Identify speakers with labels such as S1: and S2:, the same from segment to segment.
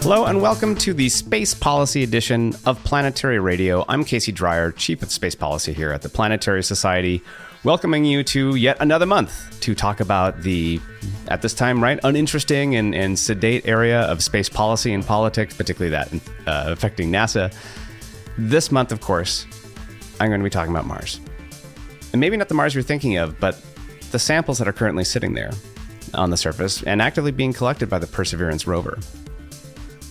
S1: Hello and welcome to the Space Policy edition of Planetary Radio. I'm Casey Dreyer, Chief of Space Policy here at the Planetary Society, welcoming you to yet another month to talk about the, at this time, right, uninteresting and sedate area of space policy and politics, particularly that affecting NASA. This month, of course, I'm going to be talking about Mars. And maybe not the Mars you're thinking of, but the samples that are currently sitting there on the surface and actively being collected by the Perseverance rover.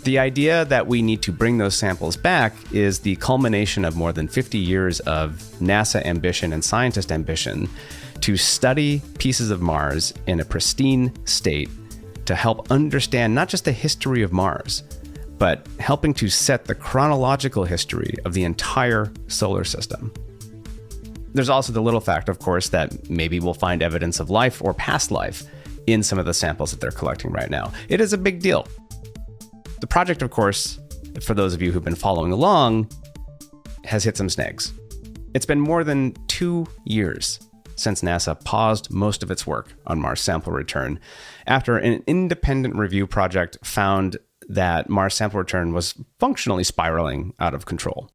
S1: The idea that we need to bring those samples back is the culmination of more than 50 years of NASA ambition and scientist ambition to study pieces of Mars in a pristine state to help understand not just the history of Mars, but helping to set the chronological history of the entire solar system. There's also the little fact, of course, that maybe we'll find evidence of life or past life in some of the samples that they're collecting right now. It is a big deal. The project, of course, for those of you who've been following along, has hit some snags. It's been more than 2 years since NASA paused most of its work on Mars sample return after an independent review project found that Mars sample return was functionally spiraling out of control.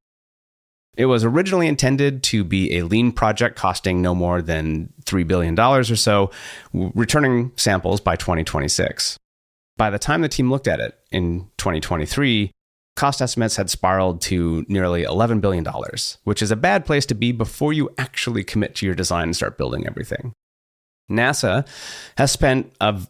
S1: It was originally intended to be a lean project costing no more than $3 billion or so, returning samples by 2026. By the time the team looked at it in 2023, cost estimates had spiraled to nearly $11 billion, which is a bad place to be before you actually commit to your design and start building everything. NASA has spent an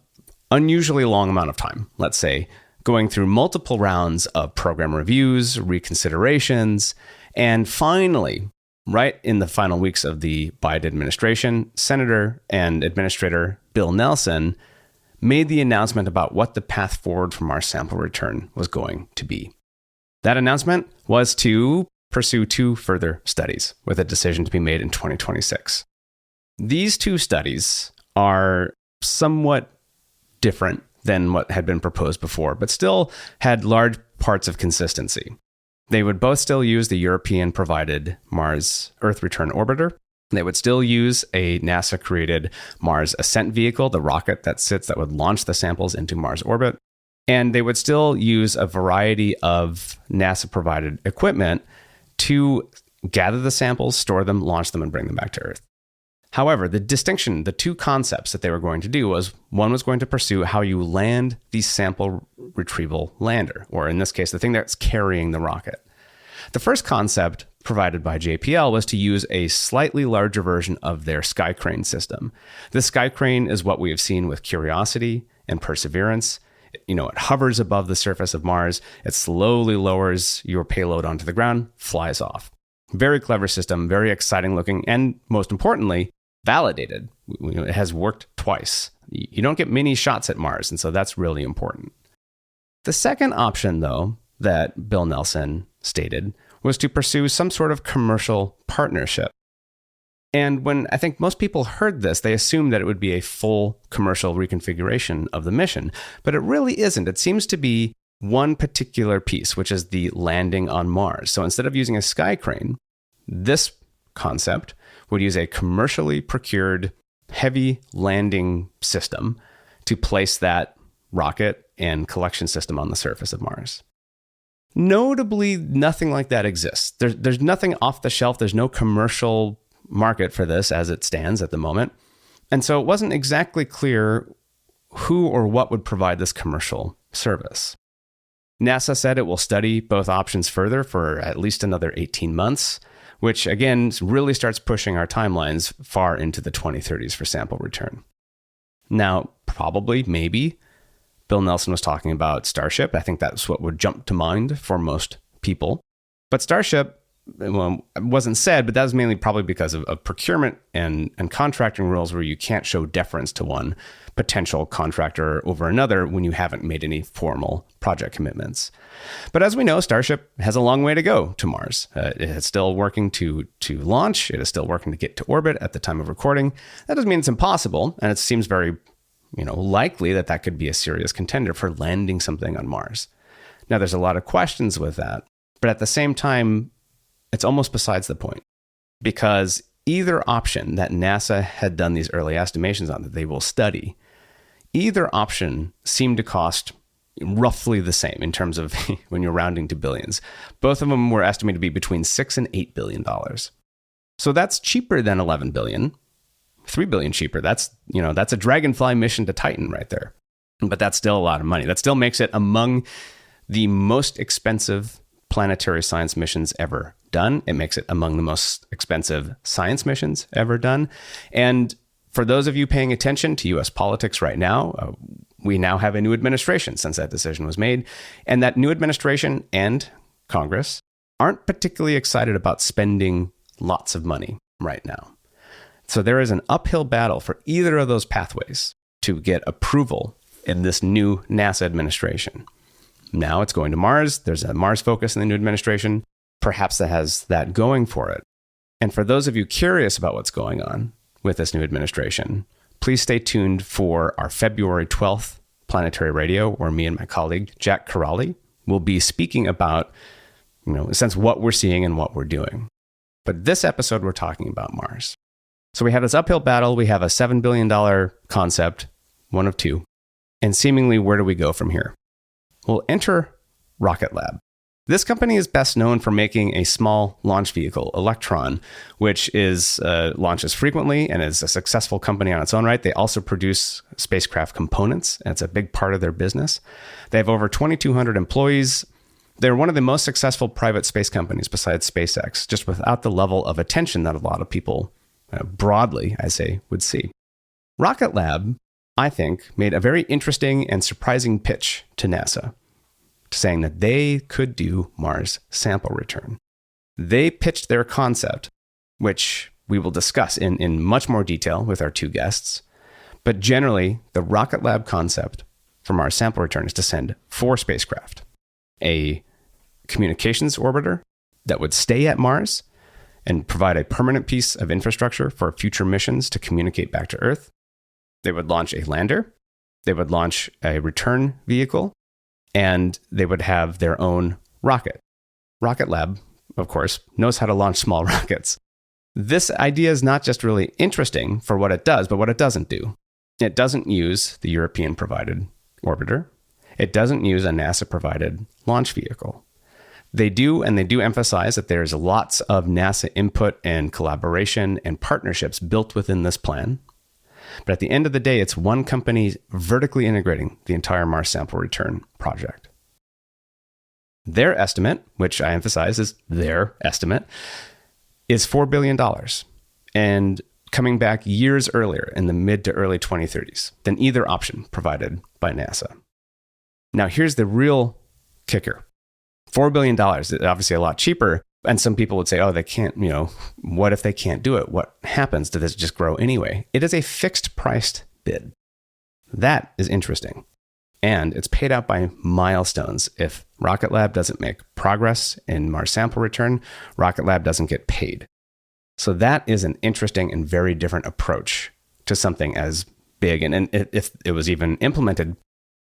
S1: unusually long amount of time, let's say, going through multiple rounds of program reviews, reconsiderations, and finally, right in the final weeks of the Biden administration, Senator and Administrator Bill Nelson made the announcement about what the path forward from our sample return was going to be. That announcement was to pursue 2 further studies with a decision to be made in 2026. These 2 studies are somewhat different than what had been proposed before, but still had large parts of consistency. They would both still use the European-provided Mars Earth Return Orbiter. They would still use a NASA-created Mars Ascent Vehicle, the rocket that would launch the samples into Mars orbit. And they would still use a variety of NASA-provided equipment to gather the samples, store them, launch them, and bring them back to Earth. However, the distinction, the 2 concepts that they were going to do was, one was going to pursue how you land the sample retrieval lander, or in this case, the thing that's carrying the rocket. The first concept provided by JPL was to use a slightly larger version of their Sky Crane system. The Sky Crane is what we have seen with Curiosity and Perseverance. It hovers above the surface of Mars. It slowly lowers your payload onto the ground, flies off. Very clever system, very exciting looking, and most importantly, validated. It has worked twice. You don't get many shots at Mars, and so that's really important. The second option, though, that Bill Nelson stated was to pursue some sort of commercial partnership. And when I think most people heard this, they assumed that it would be a full commercial reconfiguration of the mission, but it really isn't. It seems to be one particular piece, which is the landing on Mars. So instead of using a Sky Crane, this concept would use a commercially procured heavy landing system to place that rocket and collection system on the surface of Mars. Notably, nothing like that exists. There's nothing off the shelf. There's no commercial market for this as it stands at the moment. And so it wasn't exactly clear who or what would provide this commercial service. NASA said it will study both options further for at least another 18 months, which again really starts pushing our timelines far into the 2030s for sample return. Now, probably, maybe, Bill Nelson was talking about Starship. I think that's what would jump to mind for most people. But Starship, well, it wasn't said, but that was mainly probably because of procurement and contracting rules where you can't show deference to one potential contractor over another when you haven't made any formal project commitments. But as we know, Starship has a long way to go to Mars. It is still working to launch. It is still working to get to orbit at the time of recording. That doesn't mean it's impossible, and it seems very likely that could be a serious contender for landing something on Mars. Now, there's a lot of questions with that, but at the same time, it's almost besides the point, because either option that NASA had done these early estimations on that they will study, either option seemed to cost, roughly the same in terms of when you're rounding to billions. Both of them were estimated to be between $6 and $8 billion. So that's cheaper than 11 billion, 3 billion cheaper. That's a Dragonfly mission to Titan right there. But that's still a lot of money. That still makes it among the most expensive planetary science missions ever done. It makes it among the most expensive science missions ever done. And for those of you paying attention to US politics right now, we now have a new administration since that decision was made. And that new administration and Congress aren't particularly excited about spending lots of money right now. So there is an uphill battle for either of those pathways to get approval in this new NASA administration. Now it's going to Mars. There's a Mars focus in the new administration. Perhaps that has that going for it. And for those of you curious about what's going on with this new administration, please stay tuned for our February 12th Planetary Radio, where me and my colleague, Jack Corrali, will be speaking about, in a sense, what we're seeing and what we're doing. But this episode, we're talking about Mars. So we have this uphill battle. We have a $7 billion concept, one of two. And seemingly, where do we go from here? We'll enter Rocket Lab. This company is best known for making a small launch vehicle, Electron, which launches frequently and is a successful company on its own right. They also produce spacecraft components, and it's a big part of their business. They have over 2,200 employees. They're one of the most successful private space companies besides SpaceX, just without the level of attention that a lot of people, broadly, I say, would see. Rocket Lab, I think, made a very interesting and surprising pitch to NASA, saying that they could do Mars sample return. They pitched their concept, which we will discuss in much more detail with our two guests. But generally, the Rocket Lab concept for Mars sample return is to send 4 spacecraft: a communications orbiter that would stay at Mars and provide a permanent piece of infrastructure for future missions to communicate back to Earth. They would launch a lander. They would launch a return vehicle. And they would have their own rocket. Rocket Lab, of course, knows how to launch small rockets. This idea is not just really interesting for what it does, but what it doesn't do. It doesn't use the European-provided orbiter. It doesn't use a NASA-provided launch vehicle. They do emphasize that there's lots of NASA input and collaboration and partnerships built within this plan. But at the end of the day, it's one company vertically integrating the entire Mars sample return project. Their estimate, which I emphasize is their estimate, is $4 billion, and coming back years earlier in the mid to early 2030s than either option provided by NASA. Now, here's the real kicker. $4 billion is obviously a lot cheaper. And some people would say, oh, they can't, what if they can't do it? What happens? Does this just grow anyway? It is a fixed priced bid. That is interesting. And it's paid out by milestones. If Rocket Lab doesn't make progress in Mars sample return, Rocket Lab doesn't get paid. So that is an interesting and very different approach to something as big. And if it was even implemented,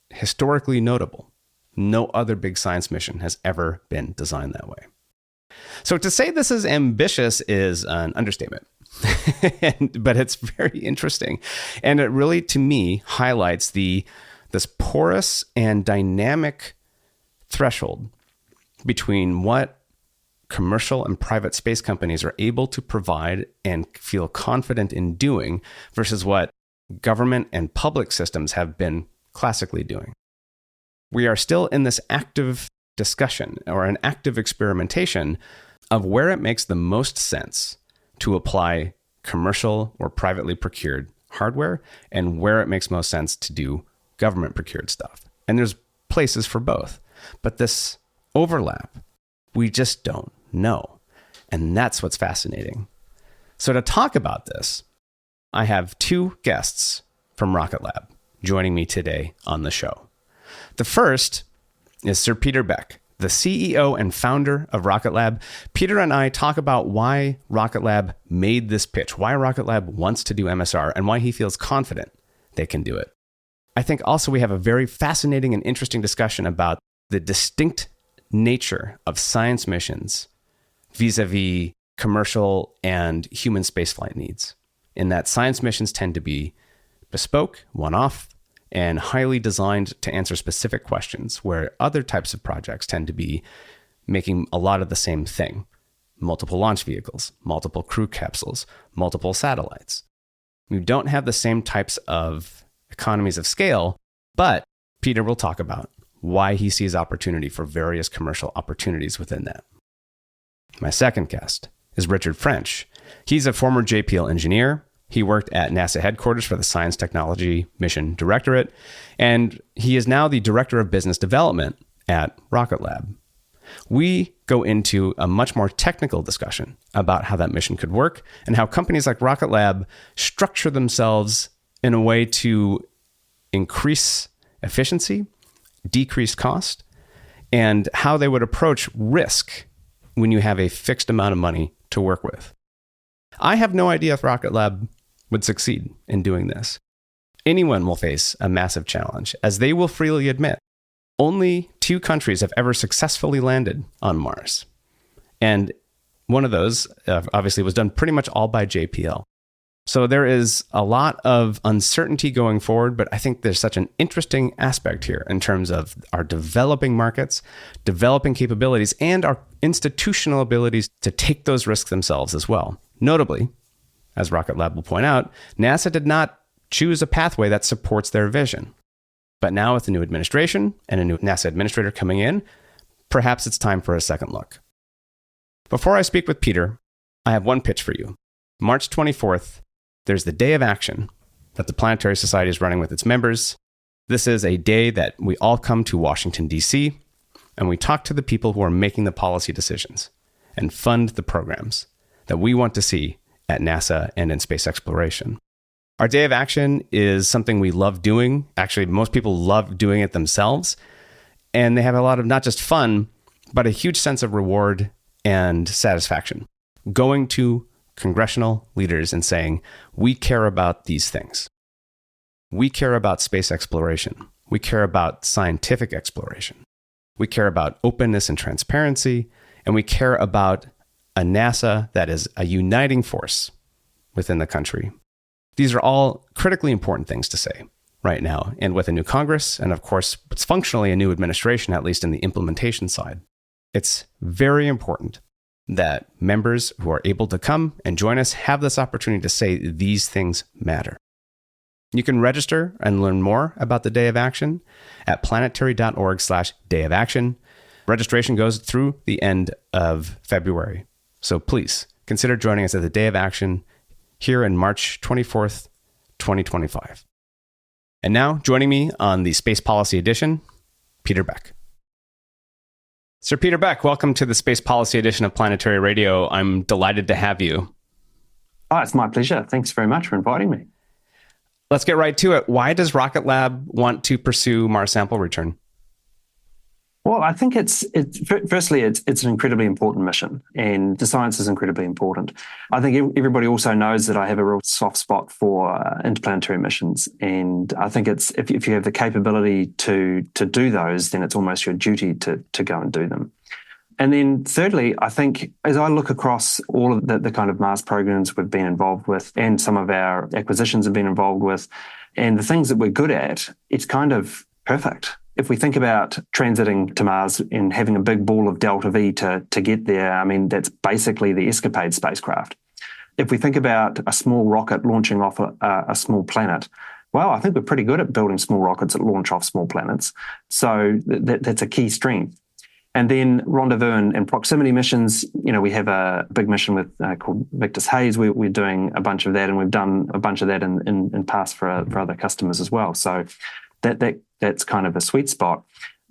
S1: historically notable. No other big science mission has ever been designed that way. So to say this is ambitious is an understatement, but it's very interesting. And it really, to me, highlights this porous and dynamic threshold between what commercial and private space companies are able to provide and feel confident in doing versus what government and public systems have been classically doing. We are still in this active discussion or an active experimentation of where it makes the most sense to apply commercial or privately procured hardware and where it makes most sense to do government procured stuff. And there's places for both. But this overlap, we just don't know. And that's what's fascinating. So to talk about this, I have 2 guests from Rocket Lab joining me today on the show. The first is Sir Peter Beck, the CEO and founder of Rocket Lab. Peter and I talk about why Rocket Lab made this pitch, why Rocket Lab wants to do MSR, and why he feels confident they can do it. I think also we have a very fascinating and interesting discussion about the distinct nature of science missions vis-a-vis commercial and human spaceflight needs, in that science missions tend to be bespoke, one-off. and highly designed to answer specific questions, where other types of projects tend to be making a lot of the same thing. Multiple launch vehicles, multiple crew capsules, multiple satellites. We don't have the same types of economies of scale, but Peter will talk about why he sees opportunity for various commercial opportunities within that. My second guest is Richard French. He's a former JPL engineer. He worked at NASA headquarters for the Science Technology Mission Directorate, and he is now the Director of Business Development at Rocket Lab. We go into a much more technical discussion about how that mission could work and how companies like Rocket Lab structure themselves in a way to increase efficiency, decrease cost, and how they would approach risk when you have a fixed amount of money to work with. I have no idea if Rocket Lab would succeed in doing this. Anyone will face a massive challenge, as they will freely admit. Only 2 countries have ever successfully landed on Mars. And one of those, obviously, was done pretty much all by JPL. So there is a lot of uncertainty going forward, but I think there's such an interesting aspect here in terms of our developing markets, developing capabilities, and our institutional abilities to take those risks themselves as well. Notably, as Rocket Lab will point out, NASA did not choose a pathway that supports their vision. But now with the new administration and a new NASA administrator coming in, perhaps it's time for a second look. Before I speak with Peter, I have one pitch for you. March 24th, there's the Day of Action that the Planetary Society is running with its members. This is a day that we all come to Washington, D.C., and we talk to the people who are making the policy decisions and fund the programs that we want to see at NASA and in space exploration. Our Day of Action is something we love doing. Actually, most people love doing it themselves. And they have a lot of not just fun, but a huge sense of reward and satisfaction. Going to congressional leaders and saying, we care about these things. We care about space exploration. We care about scientific exploration. We care about openness and transparency. And we care about a NASA that is a uniting force within the country. These are all critically important things to say right now. And with a new Congress, and of course, it's functionally a new administration, at least in the implementation side, it's very important that members who are able to come and join us have this opportunity to say these things matter. You can register and learn more about the Day of Action at planetary.org/Day of Action. Registration goes through the end of February. So please consider joining us at the Day of Action here in March 24th, 2025. And now, joining me on the Space Policy Edition, Peter Beck. Sir Peter Beck, welcome to the Space Policy Edition of Planetary Radio. I'm delighted to have you.
S2: Oh, it's my pleasure. Thanks very much for inviting me.
S1: Let's get right to it. Why does Rocket Lab want to pursue Mars sample return?
S2: Well, I think it's an incredibly important mission, and the science is incredibly important. I think everybody also knows that I have a real soft spot for interplanetary missions, and I think it's if you have the capability to do those, then it's almost your duty to go and do them. And then thirdly, I think as I look across all of the kind of Mars programs we've been involved with, and some of our acquisitions have been involved with, and the things that we're good at, it's kind of perfect. If we think about transiting to Mars and having a big ball of delta V to get there, I mean, that's basically the ESCAPADE spacecraft. If we think about a small rocket launching off a small planet, well, I think we're pretty good at building small rockets that launch off small planets. So that's a key strength. And then rendezvous and proximity missions, we have a big mission with called Victus Haze. We're doing a bunch of that, and we've done a bunch of that in past for other customers as well. So that's kind of a sweet spot.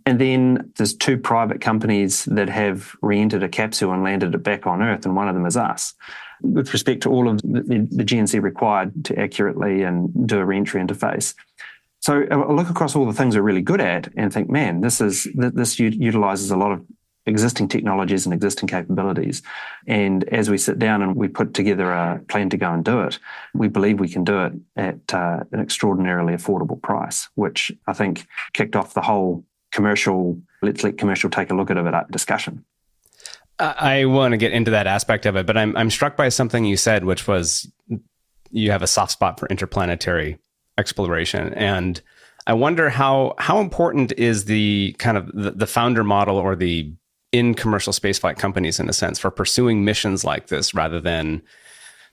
S2: And then there's 2 private companies that have re-entered a capsule and landed it back on Earth, and one of them is us. With respect to all of the GNC required to accurately and do a re-entry interface. So I look across all the things we're really good at and think, man, this utilizes a lot of existing technologies and existing capabilities. And as we sit down and we put together a plan to go and do it, we believe we can do it at an extraordinarily affordable price, which I think kicked off the whole commercial, let's let commercial take a look at it discussion.
S1: I want to get into that aspect of it, but I'm struck by something you said, which was you have a soft spot for interplanetary exploration. And I wonder how important is the kind of the founder model or the in commercial spaceflight companies, in a sense, for pursuing missions like this, rather than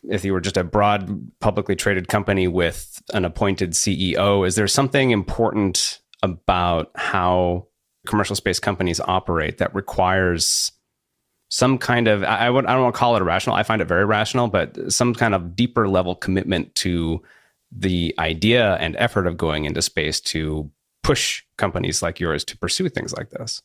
S1: if you were just a broad publicly traded company with an appointed CEO. Is there something important about how commercial space companies operate that requires some kind of, I don't want to call it irrational, I find it very rational, but some kind of deeper level commitment to the idea and effort of going into space to push companies like yours to pursue things like this?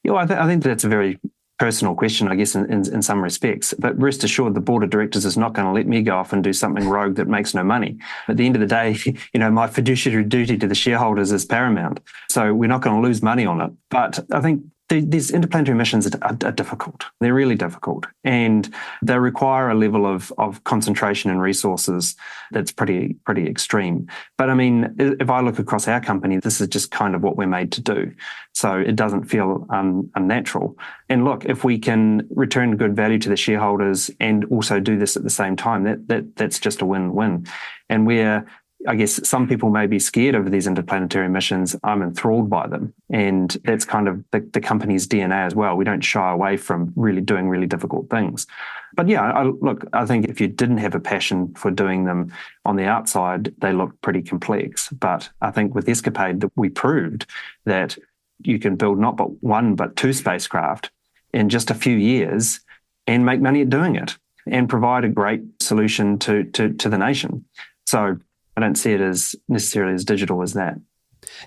S2: Yeah, well, I think that's a very personal question, I guess, in some respects. But rest assured, the board of directors is not going to let me go off and do something rogue that makes no money. At the end of the day, my fiduciary duty to the shareholders is paramount. So we're not going to lose money on it. But I think these interplanetary missions are difficult. They're really difficult. And they require a level of concentration and resources that's pretty extreme. But I mean, if I look across our company, this is just kind of what we're made to do. So it doesn't feel unnatural. And look, if we can return good value to the shareholders and also do this at the same time, that's just a win-win. And I guess some people may be scared of these interplanetary missions. I'm enthralled by them. And that's kind of the company's DNA as well. We don't shy away from really doing really difficult things. But yeah, I think if you didn't have a passion for doing them on the outside, they look pretty complex. But I think with Escapade, we proved that you can build not but one, but two spacecraft in just a few years and make money at doing it and provide a great solution to the nation. So I don't see it as necessarily as digital as that.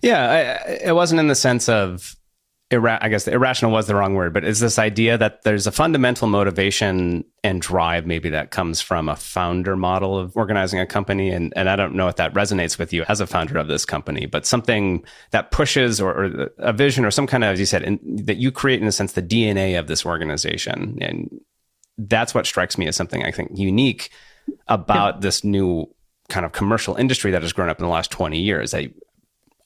S1: Yeah, it wasn't in the sense of, I guess irrational was the wrong word, but it's this idea that there's a fundamental motivation and drive maybe that comes from a founder model of organizing a company. And I don't know if that resonates with you as a founder of this company, but something that pushes or a vision or some kind of, as you said, that you create in a sense the DNA of this organization. And that's what strikes me as something I think unique about this new kind of commercial industry that has grown up in the last 20 years.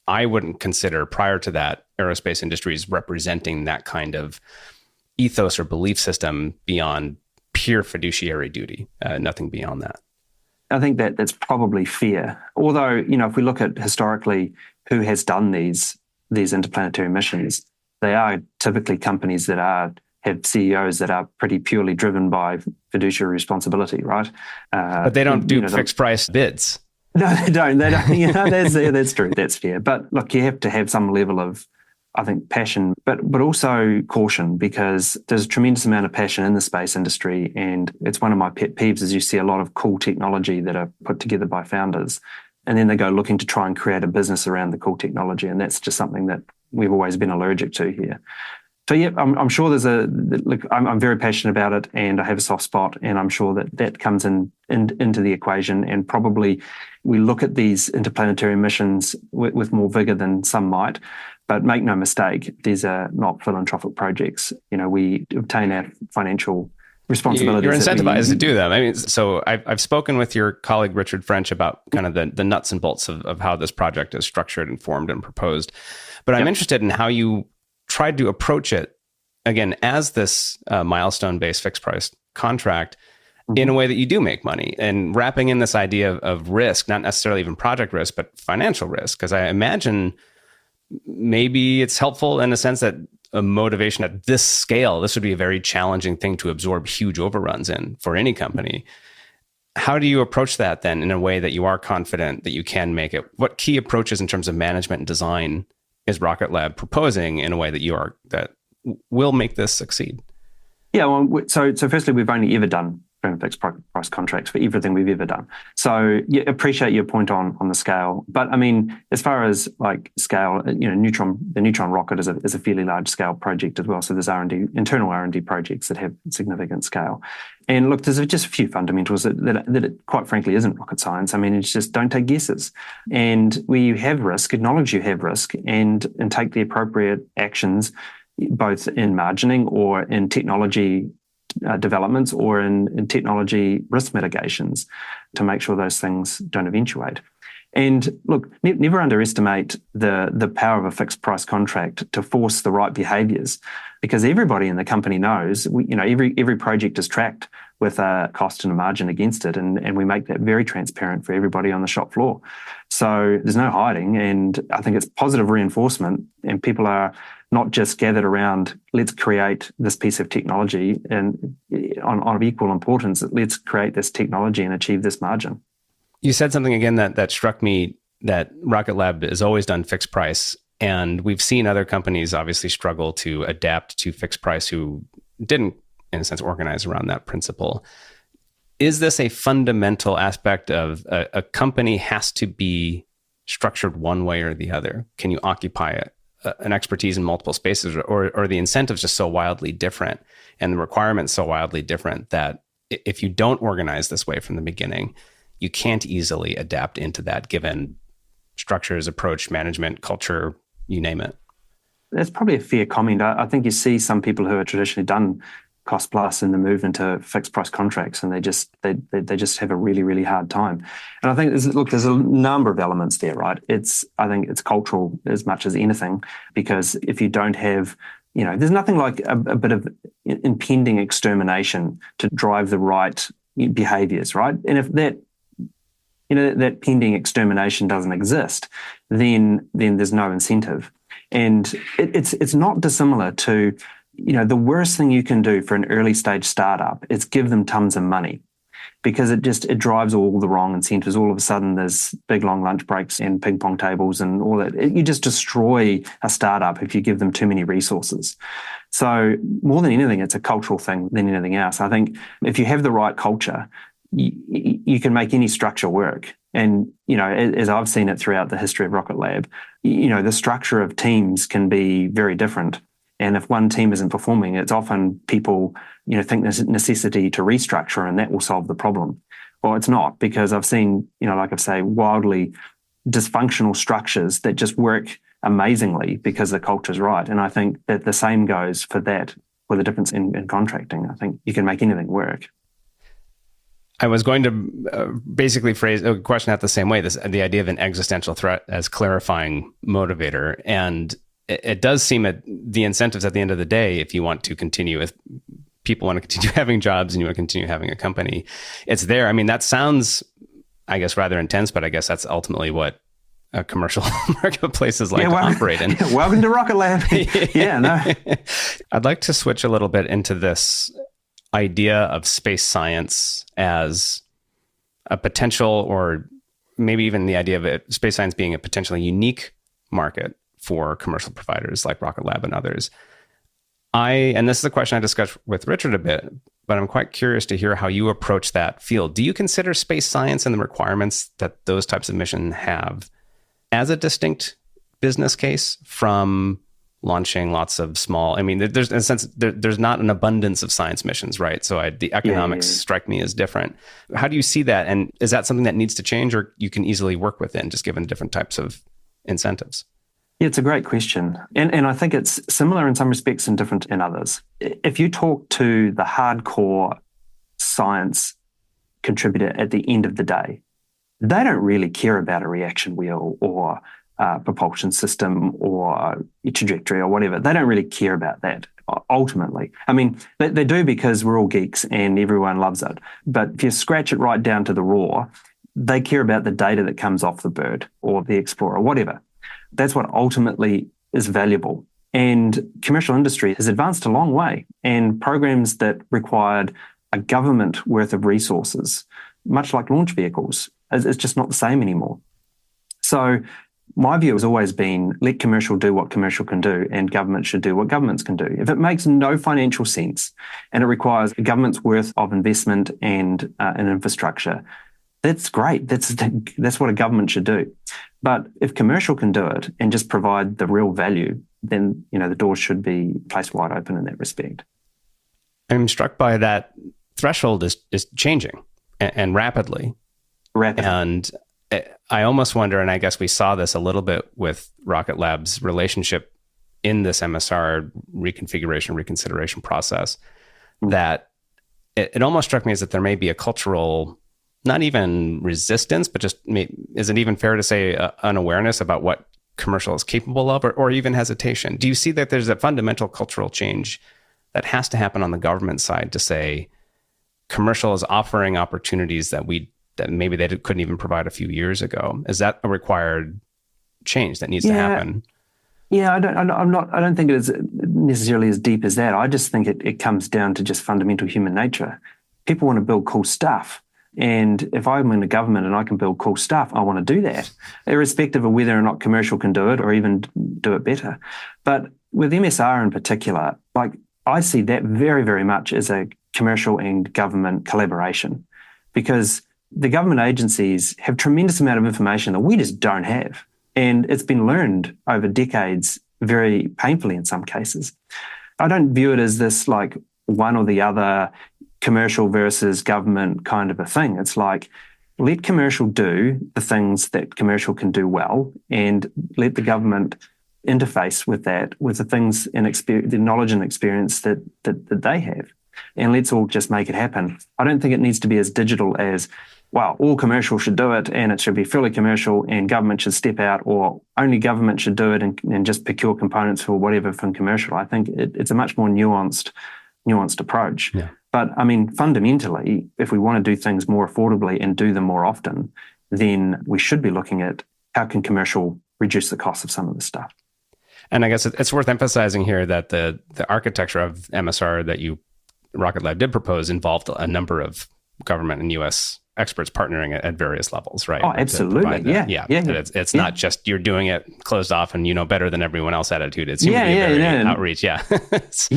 S1: I wouldn't consider prior to that aerospace industries representing that kind of ethos or belief system beyond pure fiduciary duty, nothing beyond that.
S2: I think that's probably fair. Although, if we look at historically who has done these interplanetary missions, they are typically companies that have CEOs that are pretty purely driven by fiduciary responsibility, right?
S1: But they don't do fixed price bids.
S2: No, they don't. That's true. That's fair. But look, you have to have some level of, I think, passion, but also caution, because there's a tremendous amount of passion in the space industry. And it's one of my pet peeves is you see a lot of cool technology that are put together by founders, and then they go looking to try and create a business around the cool technology. And that's just something that we've always been allergic to here. So yeah, I'm sure I'm very passionate about it, and I have a soft spot, and I'm sure that comes into the equation. And probably we look at these interplanetary missions with more vigor than some might. But make no mistake, these are not philanthropic projects. We obtain our financial responsibilities.
S1: You're incentivized to do them. I mean, so I've spoken with your colleague Richard French about kind of the nuts and bolts of how this project is structured and formed and proposed. But I'm interested in how you tried to approach it, again, as this milestone-based fixed price contract in a way that you do make money, and wrapping in this idea of risk, not necessarily even project risk, but financial risk. Because I imagine maybe it's helpful in the sense that a motivation at this scale, this would be a very challenging thing to absorb huge overruns in for any company. How do you approach that then in a way that you are confident that you can make it? What key approaches in terms of management and design is Rocket Lab proposing in a way that will make this succeed?
S2: Yeah, well, so firstly, we've only ever done fixed price contracts for everything we've ever done. So yeah, appreciate your point on the scale. But I mean, as far as like scale, the neutron rocket is a fairly large scale project as well. So there's internal R&D projects that have significant scale. And look, there's just a few fundamentals that it quite frankly isn't rocket science. I mean, it's just don't take guesses. And where you have risk, acknowledge you have risk and take the appropriate actions, both in margining or in technology developments or in technology risk mitigations to make sure those things don't eventuate. And look, never underestimate the power of a fixed price contract to force the right behaviours, because everybody in the company knows, every project is tracked with a cost and a margin against it. And we make that very transparent for everybody on the shop floor. So there's no hiding. And I think it's positive reinforcement. And people are not just gathered around, let's create this piece of technology, and on equal importance, let's create this technology and achieve this margin.
S1: You said something again that struck me, that Rocket Lab has always done fixed price. And we've seen other companies obviously struggle to adapt to fixed price who didn't, in a sense, organize around that principle. Is this a fundamental aspect of a company has to be structured one way or the other? Can you occupy an expertise in multiple spaces, or are the incentives just so wildly different and the requirements so wildly different that if you don't organize this way from the beginning, you can't easily adapt into that given structures, approach, management, culture, you name it?
S2: That's probably a fair comment. I think you see some people who have traditionally done cost plus in the move into fixed price contracts, and they just have a really, really hard time. And I think there's a number of elements there, right? I think it's cultural as much as anything, because if you don't have, there's nothing like a bit of impending extermination to drive the right behaviors, right? And if that pending extermination doesn't exist, then there's no incentive. And it's not dissimilar to, the worst thing you can do for an early stage startup is give them tons of money, because it drives all the wrong incentives. All of a sudden there's big long lunch breaks and ping pong tables and all that. You just destroy a startup if you give them too many resources. So more than anything, it's a cultural thing than anything else. I think if you have the right culture, you can make any structure work. And, as I've seen it throughout the history of Rocket Lab, the structure of teams can be very different. And if one team isn't performing, it's often people, think there's a necessity to restructure and that will solve the problem. Well, it's not, because I've seen, like I say, wildly dysfunctional structures that just work amazingly because the culture's right. And I think that the same goes for that, with the difference in contracting. I think you can make anything work.
S1: I was going to basically phrase a question out the same way, the idea of an existential threat as clarifying motivator. And it does seem that the incentives at the end of the day, if you want to continue, if people want to continue having jobs and you want to continue having a company, it's there. I mean, that sounds, I guess, rather intense, but I guess that's ultimately what commercial marketplaces like to operate in.
S2: Welcome to Rocket Lab. Yeah, no.
S1: I'd like to switch a little bit into this idea of space science as a potential, or maybe even the idea of space science being a potentially unique market for commercial providers like Rocket Lab and others. And this is a question I discussed with Richard a bit, but I'm quite curious to hear how you approach that field. Do you consider space science and the requirements that those types of missions have as a distinct business case from launching lots of small, there's in a sense, there's not an abundance of science missions, right? So the economics strike me as different. How do you see that? And is that something that needs to change, or you can easily work within, just given different types of incentives?
S2: Yeah, it's a great question. And I think it's similar in some respects and different in others. If you talk to the hardcore science contributor at the end of the day, they don't really care about a reaction wheel or propulsion system or trajectory or whatever. They don't really care about that ultimately. They do, because we're all geeks and everyone loves it. But if you scratch it right down to the raw, they care about the data that comes off the bird or the explorer, whatever. That's what ultimately is valuable. And commercial industry has advanced a long way, and programs that required a government worth of resources, much like launch vehicles, is just not the same anymore. So my view has always been, let commercial do what commercial can do, and government should do what governments can do. If it makes no financial sense and it requires a government's worth of investment and an infrastructure, that's great. That's what a government should do. But if commercial can do it and just provide the real value, then the doors should be placed wide open in that respect.
S1: I'm struck by that threshold is changing and rapidly. And I almost wonder, and I guess we saw this a little bit with Rocket Lab's relationship in this MSR reconsideration process, that it almost struck me as that there may be a cultural, not even resistance, but just, is it even fair to say unawareness about what commercial is capable of, or even hesitation? Do you see that there's a fundamental cultural change that has to happen on the government side to say, commercial is offering opportunities that maybe they couldn't even provide a few years ago. Is that a required change that needs to happen?
S2: Yeah, I don't think it is necessarily as deep as that. I just think it comes down to just fundamental human nature. People want to build cool stuff. And if I'm in the government and I can build cool stuff, I want to do that, irrespective of whether or not commercial can do it or even do it better. But with MSR in particular, like I see that very, very much as a commercial and government collaboration, because the government agencies have tremendous amount of information that we just don't have. And it's been learned over decades very painfully in some cases. I don't view it as this like one or the other, commercial versus government kind of a thing. It's like, let commercial do the things that commercial can do well, and let the government interface with that, with the things and the knowledge and experience that they have. And let's all just make it happen. I don't think it needs to be as digital as, wow, all commercial should do it and it should be fully commercial and government should step out, or only government should do it and just procure components for whatever from commercial. I think it's a much more nuanced approach.
S1: Yeah.
S2: But I mean, fundamentally, if we want to do things more affordably and do them more often, then we should be looking at how can commercial reduce the cost of some of the stuff.
S1: And I guess it's worth emphasizing here that the architecture of MSR that Rocket Lab did propose involved a number of government and U.S. experts partnering at various levels, right?
S2: Oh, absolutely. Yeah.
S1: It's not just you're doing it closed off and you know better than everyone else attitude. It seems to be a very outreach. Yeah.
S2: It's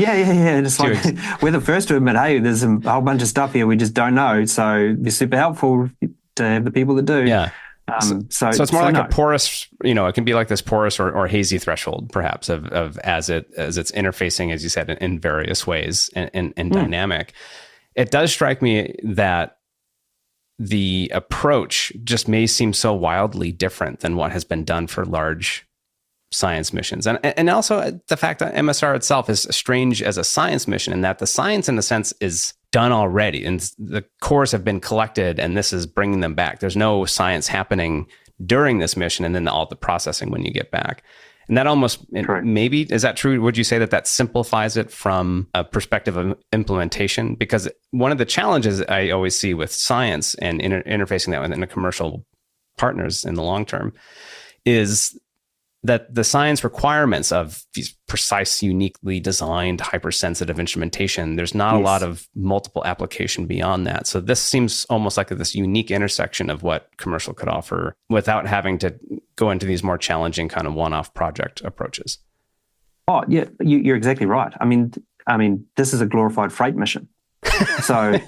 S2: like we're the first to admit, hey, there's a whole bunch of stuff here we just don't know. So it'd be super helpful to have the people that do.
S1: Yeah. So it's more like a porous, it can be like this porous or hazy threshold, perhaps, of as it's interfacing, as you said, in various ways and dynamic. It does strike me that the approach just may seem so wildly different than what has been done for large science missions. And also the fact that MSR itself is strange as a science mission, and that the science, in a sense, is done already. And the cores have been collected, and this is bringing them back. There's no science happening during this mission, and then all the processing when you get back. And that almost, maybe, is that true? Would you say that simplifies it from a perspective of implementation? Because one of the challenges I always see with science and interfacing that with the commercial partners in the long term is that the science requirements of these precise, uniquely designed, hypersensitive instrumentation, there's not a lot of multiple application beyond that. So this seems almost like this unique intersection of what commercial could offer without having to go into these more challenging kind of one-off project approaches.
S2: Oh, yeah, you're exactly right. I mean, this is a glorified freight mission. So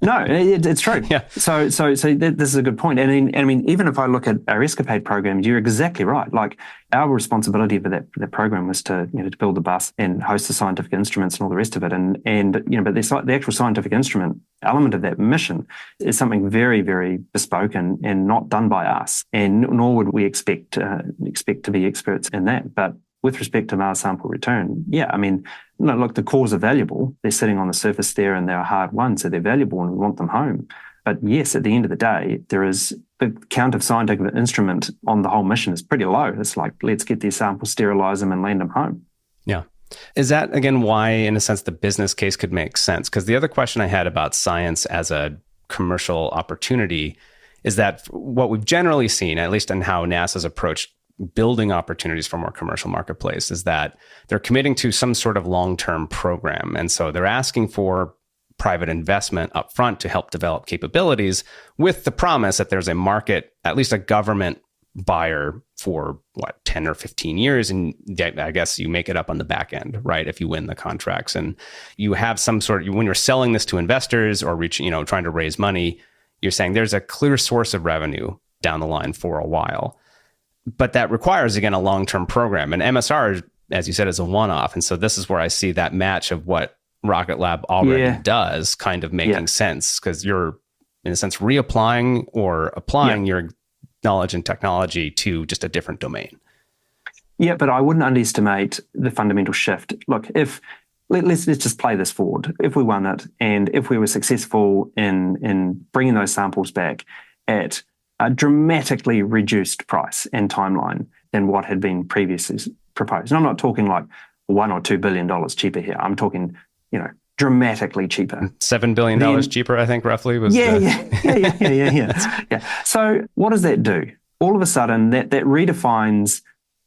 S2: no, it's true. Yeah. So this is a good point. And I mean, even if I look at our Escapade programs, you're exactly right. Like our responsibility for that program was to build the bus and host the scientific instruments and all the rest of it. But the actual scientific instrument element of that mission is something very, very bespoke and not done by us. And nor would we expect to be experts in that. But with respect to Mars sample return, look, the cores are valuable. They're sitting on the surface there and they're a hard one, so they're valuable and we want them home. But yes, at the end of the day, the count of scientific instrument on the whole mission is pretty low. It's like, let's get these samples, sterilize them and land them home.
S1: Yeah. Is that, again, why, in a sense, the business case could make sense? Because the other question I had about science as a commercial opportunity is that what we've generally seen, at least in how NASA's approached building opportunities for more commercial marketplace, is that they're committing to some sort of long-term program. And so they're asking for private investment up front to help develop capabilities with the promise that there's a market, at least a government buyer for 10 or 15 years. And I guess you make it up on the back end, right? If you win the contracts and you have some sort of, when you're selling this to investors or trying to raise money, you're saying there's a clear source of revenue down the line for a while. But that requires, again, a long-term program. And MSR, as you said, is a one-off. And so this is where I see that match of what Rocket Lab already does kind of making sense, because you're, in a sense, reapplying or applying your knowledge and technology to just a different domain.
S2: Yeah, but I wouldn't underestimate the fundamental shift. Look, let's just play this forward. If we won it and if we were successful in bringing those samples back at a dramatically reduced price and timeline than what had been previously proposed. And I'm not talking like $1 or $2 billion cheaper here. I'm talking, dramatically cheaper.
S1: $7 billion cheaper, I think, roughly was.
S2: Yeah. So what does that do? All of a sudden, that redefines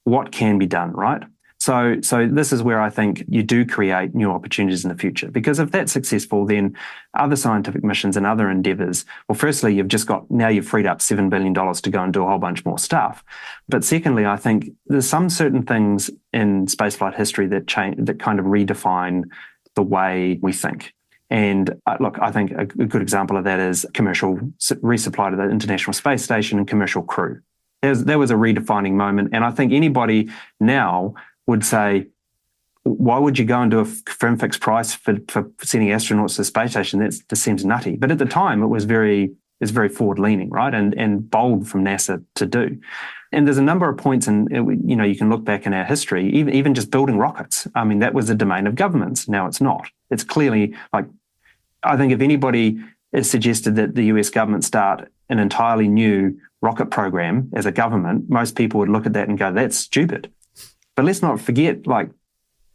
S2: what can be done, right? So this is where I think you do create new opportunities in the future, because if that's successful, then other scientific missions and other endeavors, well, firstly, you've freed up $7 billion to go and do a whole bunch more stuff. But secondly, I think there's some certain things in spaceflight history that kind of redefine the way we think. And look, I think a good example of that is commercial resupply to the International Space Station and commercial crew. There was a redefining moment. And I think anybody now would say, why would you go and do a firm fixed price for sending astronauts to the space station? That seems nutty. But at the time, it was very forward leaning, right? And bold from NASA to do. And there's a number of points, and you can look back in our history, even just building rockets. I mean, that was the domain of governments. Now it's not. It's clearly I think if anybody has suggested that the US government start an entirely new rocket program as a government, most people would look at that and go, that's stupid. But let's not forget,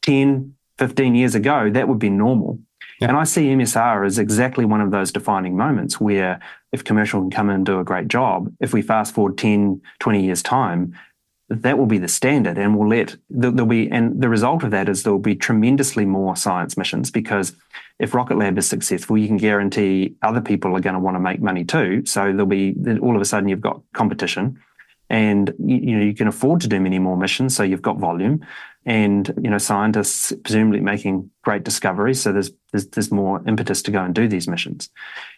S2: 10, 15 years ago, that would be normal. Yeah. And I see MSR as exactly one of those defining moments where if commercial can come in and do a great job, if we fast forward 10, 20 years' time, that will be the standard, and the result of that is there will be tremendously more science missions, because if Rocket Lab is successful, you can guarantee other people are going to want to make money too. So all of a sudden you've got competition, and you can afford to do many more missions. So you've got volume, and scientists presumably making great discoveries. So there's more impetus to go and do these missions.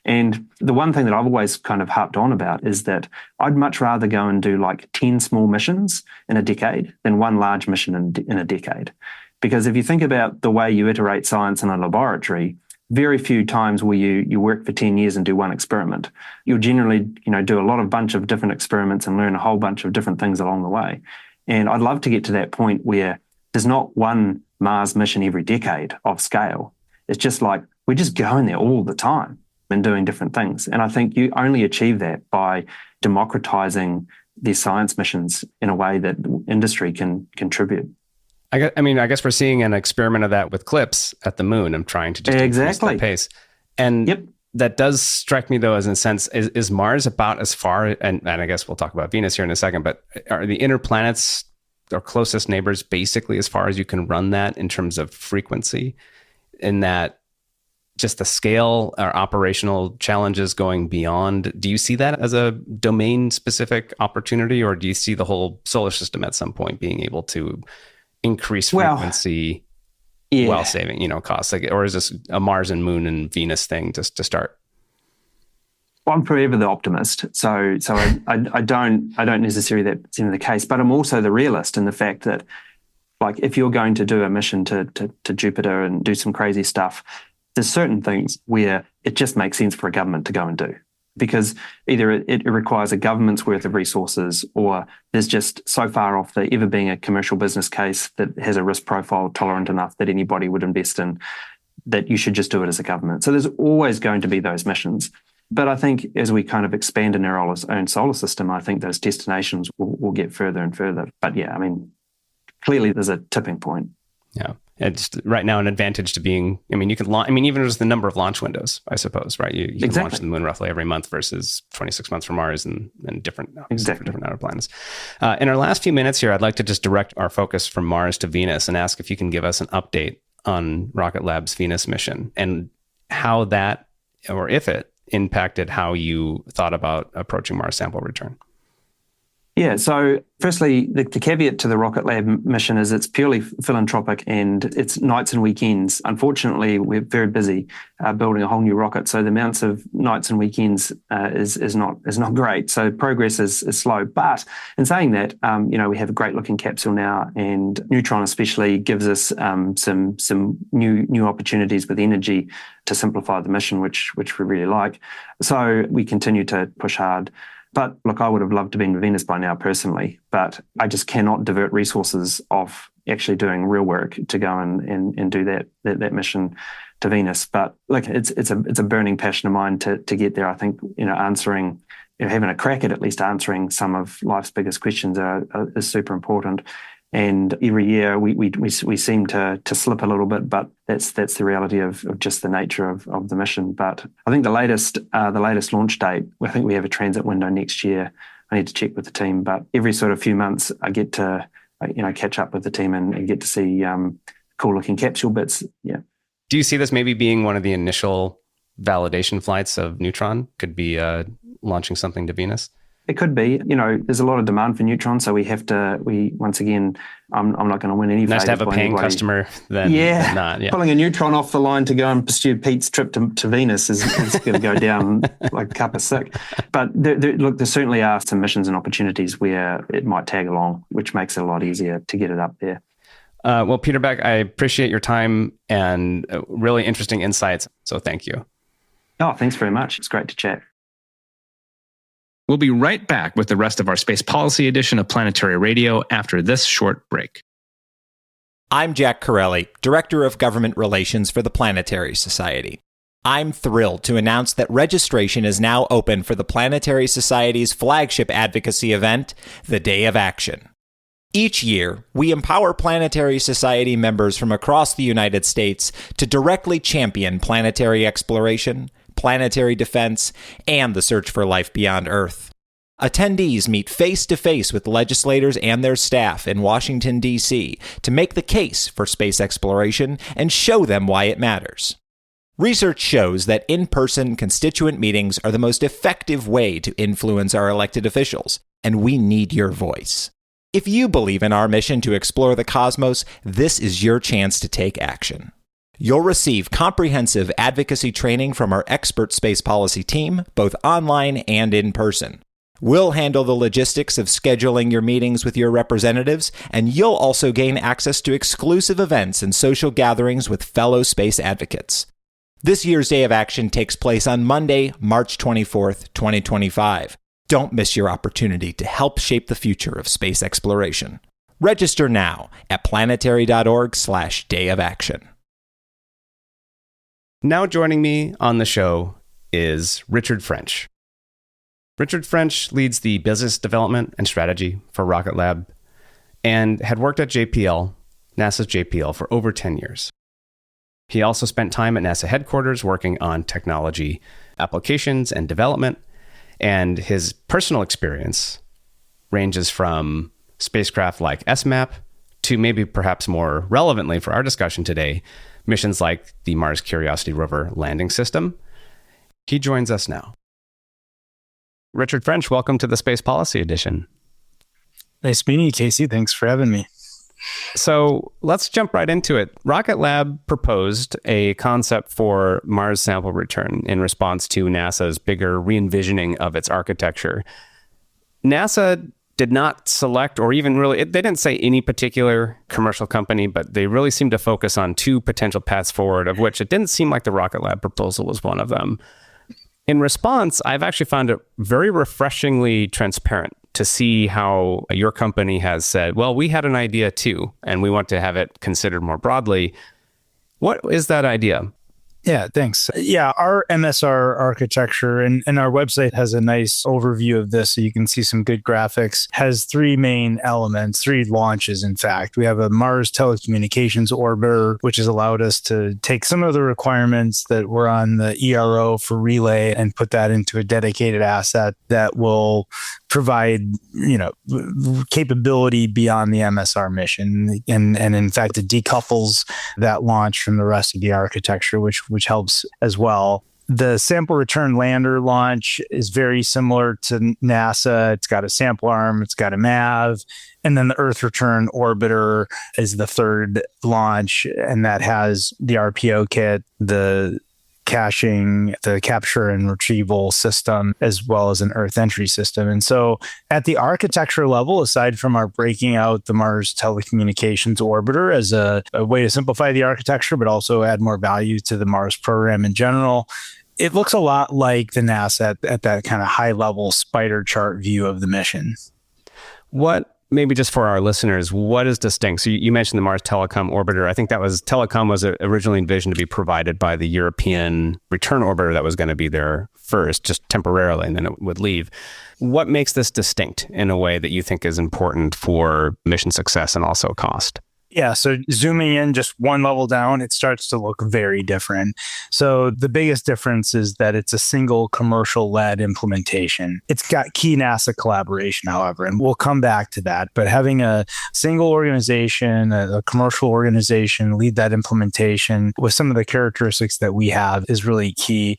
S2: And the one thing that I've always kind of harped on about is that I'd much rather go and do 10 small missions in a decade than one large mission in a decade. Because if you think about the way you iterate science in a laboratory, very few times will you work for 10 years and do one experiment. You'll generally do a bunch of different experiments and learn a whole bunch of different things along the way. And I'd love to get to that point where there's not one Mars mission every decade of scale. It's just we're just going there all the time and doing different things. And I think you only achieve that by democratizing these science missions in a way that industry can contribute.
S1: I guess we're seeing an experiment of that with CLIPS at the moon. I'm trying to just increase that pace. And that does strike me, though, as in a sense, is Mars about as far, and I guess we'll talk about Venus here in a second, but are the inner planets our closest neighbors basically as far as you can run that in terms of frequency, in that just the scale or operational challenges going beyond? Do you see that as a domain-specific opportunity, or do you see the whole solar system at some point being able to increase frequency while saving, costs? Or is this a Mars and Moon and Venus thing just to start?
S2: Well, I'm forever the optimist, so I don't necessarily that seem the case, but I'm also the realist in the fact that, if you're going to do a mission to Jupiter and do some crazy stuff, there's certain things where it just makes sense for a government to go and do, because either it requires a government's worth of resources, or there's just so far off the ever being a commercial business case that has a risk profile tolerant enough that anybody would invest in, that you should just do it as a government. So there's always going to be those missions. But I think as we kind of expand in our own solar system, I think those destinations will get further and further. But clearly there's a tipping point.
S1: Yeah. It's right now an advantage to being, you can launch, even just the number of launch windows, I suppose, right? You can launch the moon roughly every month versus 26 months for Mars and different outer planets. In our last few minutes here, I'd like to just direct our focus from Mars to Venus and ask if you can give us an update on Rocket Lab's Venus mission and how that, or if it, impacted how you thought about approaching Mars sample return.
S2: Yeah, so firstly, the caveat to the Rocket Lab mission is it's purely philanthropic and it's nights and weekends. Unfortunately, we're very busy building a whole new rocket, so the amounts of nights and weekends is not great. So progress is slow. But in saying that, we have a great looking capsule now, and Neutron especially gives us some new opportunities with energy to simplify the mission, which we really like. So we continue to push hard. But look, I would have loved to be in Venus by now personally, but I just cannot divert resources of actually doing real work to go and do that mission to Venus. But look, it's a burning passion of mine to get there. I think, answering, having a crack at least answering some of life's biggest questions is super important. And every year we seem to slip a little bit, but that's the reality of just the nature of the mission. But I think the latest launch date, I think we have a transit window next year. I need to check with the team, but every sort of few months I get to catch up with the team and get to see cool looking capsule bits. Yeah.
S1: Do you see this maybe being one of the initial validation flights of Neutron? Could be launching something to Venus?
S2: It could be. There's a lot of demand for Neutron, so once again, I'm not going to win any.
S1: Nice to have a paying customer than not. Yeah.
S2: Pulling a Neutron off the line to go and pursue Pete's trip to Venus is going to go down like a cup of sick. But there certainly are some missions and opportunities where it might tag along, which makes it a lot easier to get it up there.
S1: Well, Peter Beck, I appreciate your time and really interesting insights. So thank you.
S2: Oh, thanks very much. It's great to chat.
S1: We'll be right back with the rest of our Space Policy edition of Planetary Radio after this short break.
S3: I'm Jack Corelli, Director of Government Relations for the Planetary Society. I'm thrilled to announce that registration is now open for the Planetary Society's flagship advocacy event, the Day of Action. Each year, we empower Planetary Society members from across the United States to directly champion planetary exploration, planetary defense, and the search for life beyond Earth. Attendees meet face-to-face with legislators and their staff in Washington, D.C. to make the case for space exploration and show them why it matters. Research shows that in-person constituent meetings are the most effective way to influence our elected officials, and we need your voice. If you believe in our mission to explore the cosmos, this is your chance to take action. You'll receive comprehensive advocacy training from our expert space policy team, both online and in person. We'll handle the logistics of scheduling your meetings with your representatives, and you'll also gain access to exclusive events and social gatherings with fellow space advocates. This year's Day of Action takes place on Monday, March 24th, 2025. Don't miss your opportunity to help shape the future of space exploration. Register now at planetary.org/dayofaction.
S1: Now joining me on the show is Richard French. Richard French leads the business development and strategy for Rocket Lab and had worked at JPL, NASA's JPL, for over 10 years. He also spent time at NASA headquarters working on technology applications and development, and his personal experience ranges from spacecraft like SMAP to maybe perhaps more relevantly for our discussion today, missions like the Mars Curiosity rover landing system. He joins us now. Richard French, welcome to the Space Policy Edition.
S4: Nice meeting you, Casey. Thanks for having me.
S1: So let's jump right into it. Rocket Lab proposed a concept for Mars sample return in response to NASA's bigger re-envisioning of its architecture. NASA did not select or even really, they didn't say any particular commercial company, but they really seemed to focus on two potential paths forward, of which it didn't seem like the Rocket Lab proposal was one of them. In response, I've actually found it very refreshingly transparent to see how your company has said, well, we had an idea too, and we want to have it considered more broadly. What is that idea?
S4: Yeah, thanks. Yeah, our MSR architecture, and our website has a nice overview of this, so you can see some good graphics, has three main elements, three launches, in fact. We have a Mars telecommunications orbiter, which has allowed us to take some of the requirements that were on the ERO for relay and put that into a dedicated asset that will provide, capability beyond the MSR mission. And in fact, it decouples that launch from the rest of the architecture, which helps as well. The sample return lander launch is very similar to NASA. It's got a sample arm, it's got a MAV, and then the Earth return orbiter is the third launch, and that has the RPO kit, the caching, the capture and retrieval system, as well as an Earth entry system. And so at the architecture level, aside from our breaking out the Mars telecommunications orbiter as a way to simplify the architecture, but also add more value to the Mars program in general, it looks a lot like the NASA at that kind of high level spider chart view of the mission.
S1: What maybe just for our listeners, what is distinct? So you mentioned the Mars Telecom Orbiter. I think Telecom was originally envisioned to be provided by the European return orbiter that was going to be there first, just temporarily, and then it would leave. What makes this distinct in a way that you think is important for mission success and also cost?
S4: Yeah, so zooming in just one level down, it starts to look very different. So the biggest difference is that it's a single commercial-led implementation. It's got key NASA collaboration, however, and we'll come back to that. But having a single organization, a commercial organization lead that implementation with some of the characteristics that we have is really key,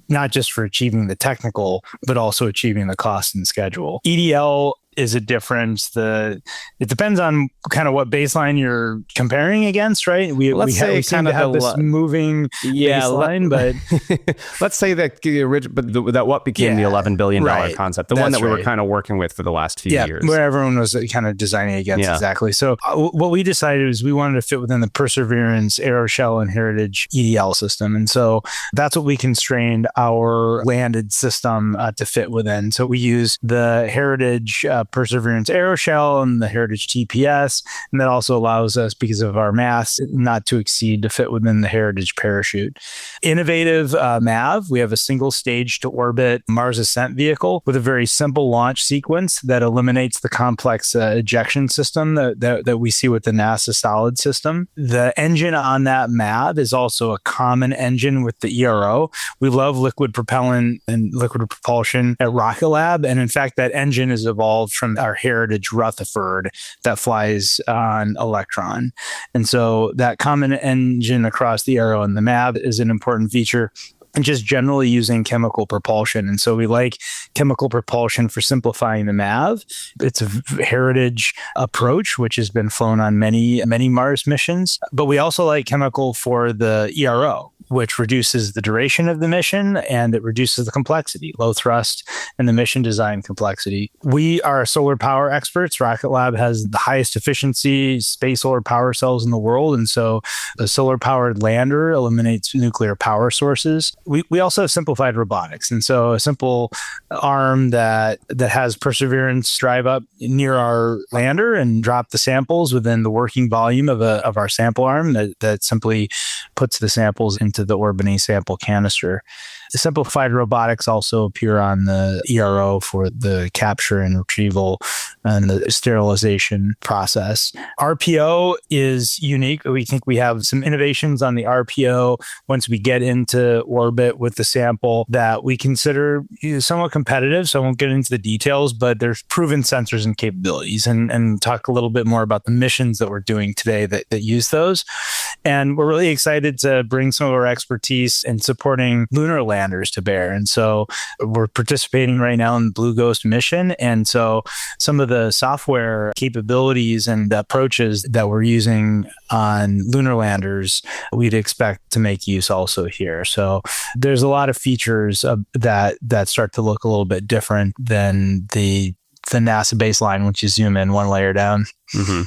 S4: not just for achieving the technical, but also achieving the cost and schedule. EDL is a difference. It depends on kind of what baseline you're comparing against, right? We seem to have this moving baseline, but
S1: let's say that the original, that what became the $11 billion concept, the one that we were kind of working with for the last few years,
S4: where everyone was kind of designing against exactly. So what we decided is we wanted to fit within the Perseverance, Aeroshell, and Heritage EDL system, and so that's what we constrained our landed system to fit within. So we use the Heritage Perseverance Aeroshell and the Heritage TPS, and that also allows us, because of our mass, not to exceed to fit within the Heritage parachute. Innovative MAV, we have a single stage to orbit Mars ascent vehicle with a very simple launch sequence that eliminates the complex ejection system that we see with the NASA solid system. The engine on that MAV is also a common engine with the ERO. We love liquid propellant and liquid propulsion at Rocket Lab, and in fact, that engine is evolved from our Heritage Rutherford that flies on Electron. And so that common engine across the Aero and the MAV is an important feature. And just generally using chemical propulsion. And so we like chemical propulsion for simplifying the MAV. It's a Heritage approach, which has been flown on many, many Mars missions. But we also like chemical for the ERO, which reduces the duration of the mission and it reduces the complexity, low thrust, and the mission design complexity. We are solar power experts. Rocket Lab has the highest efficiency space solar power cells in the world. And so a solar powered lander eliminates nuclear power sources. We also have simplified robotics. And so a simple arm that has Perseverance drive up near our lander and drop the samples within the working volume of our sample arm that simply puts the samples into the orbiting sample canister. The simplified robotics also appear on the ERO for the capture and retrieval and the sterilization process. RPO is unique. We think we have some innovations on the RPO once we get into orbit with the sample that we consider somewhat competitive. So I won't get into the details, but there's proven sensors and capabilities and talk a little bit more about the missions that we're doing today that use those. And we're really excited to bring some of our expertise in supporting lunar landers to bear. And so we're participating right now in the Blue Ghost mission. And so some of the software capabilities and approaches that we're using on lunar landers, we'd expect to make use also here. So there's a lot of features that start to look a little bit different than the NASA baseline, once you zoom in one layer down.
S1: Mm-hmm.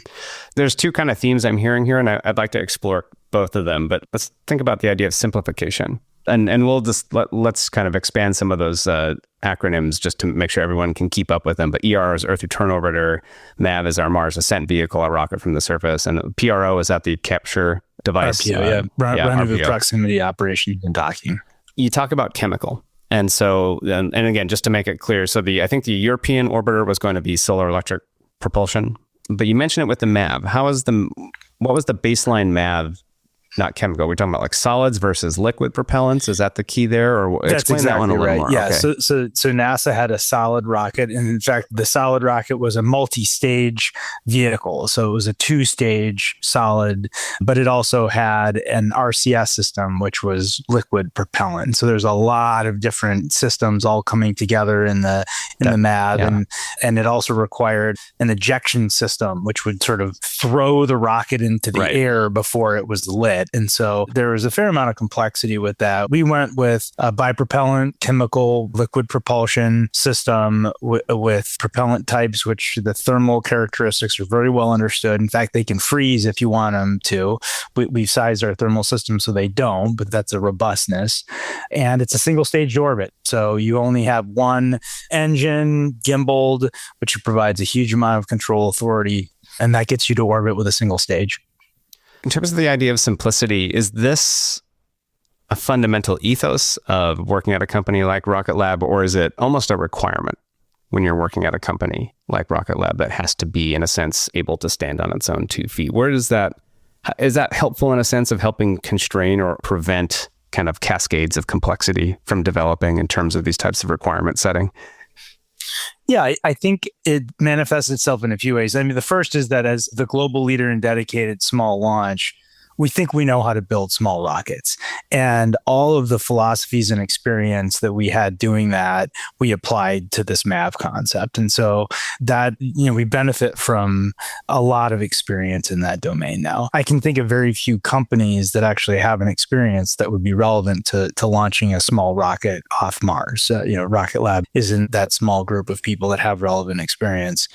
S1: There's two kind of themes I'm hearing here, and I'd like to explore both of them, but let's think about the idea of simplification. And we'll just let's kind of expand some of those acronyms just to make sure everyone can keep up with them. But ER is Earth Return Orbiter, MAV is our Mars Ascent Vehicle, a rocket from the surface, and PRO is that the capture device.
S4: RPO, Rendezvous RPO. Proximity Operations and Docking.
S1: You talk about chemical. And so, and again, just to make it clear, so I think the European orbiter was going to be solar electric propulsion, but you mentioned it with the MAV. What was the baseline MAV? Not chemical. We're talking about like solids versus liquid propellants. Is that the key there? Or
S4: that's
S1: explain
S4: exactly
S1: that one a little
S4: right.
S1: more.
S4: Yeah.
S1: Okay.
S4: So NASA had a solid rocket, and in fact, the solid rocket was a multi-stage vehicle. So it was a 2-stage solid, but it also had an RCS system, which was liquid propellant. So there's a lot of different systems all coming together in the MAV, and it also required an ejection system, which would sort of throw the rocket into the air before it was lit. rocket. And so there was a fair amount of complexity with that. We went with a bipropellant chemical liquid propulsion system with propellant types, which the thermal characteristics are very well understood. In fact, they can freeze if you want them to. We've sized our thermal system so they don't, but that's a robustness. And it's a single staged orbit. So you only have one engine, gimbaled, which provides a huge amount of control authority, and that gets you to orbit with a single stage.
S1: In terms of the idea of simplicity, is this a fundamental ethos of working at a company like Rocket Lab, or is it almost a requirement when you're working at a company like Rocket Lab that has to be, in a sense, able to stand on its own 2 feet? Where does that, is that helpful in a sense of helping constrain or prevent kind of cascades of complexity from developing in terms of these types of requirement setting?
S4: Yeah, I think it manifests itself in a few ways. I mean, the first is that as the global leader in dedicated small launch, we think we know how to build small rockets. And all of the philosophies and experience that we had doing that, we applied to this MAV concept. And so that, we benefit from a lot of experience in that domain now. I can think of very few companies that actually have an experience that would be relevant to launching a small rocket off Mars. Rocket Lab isn't that small group of people that have relevant experience.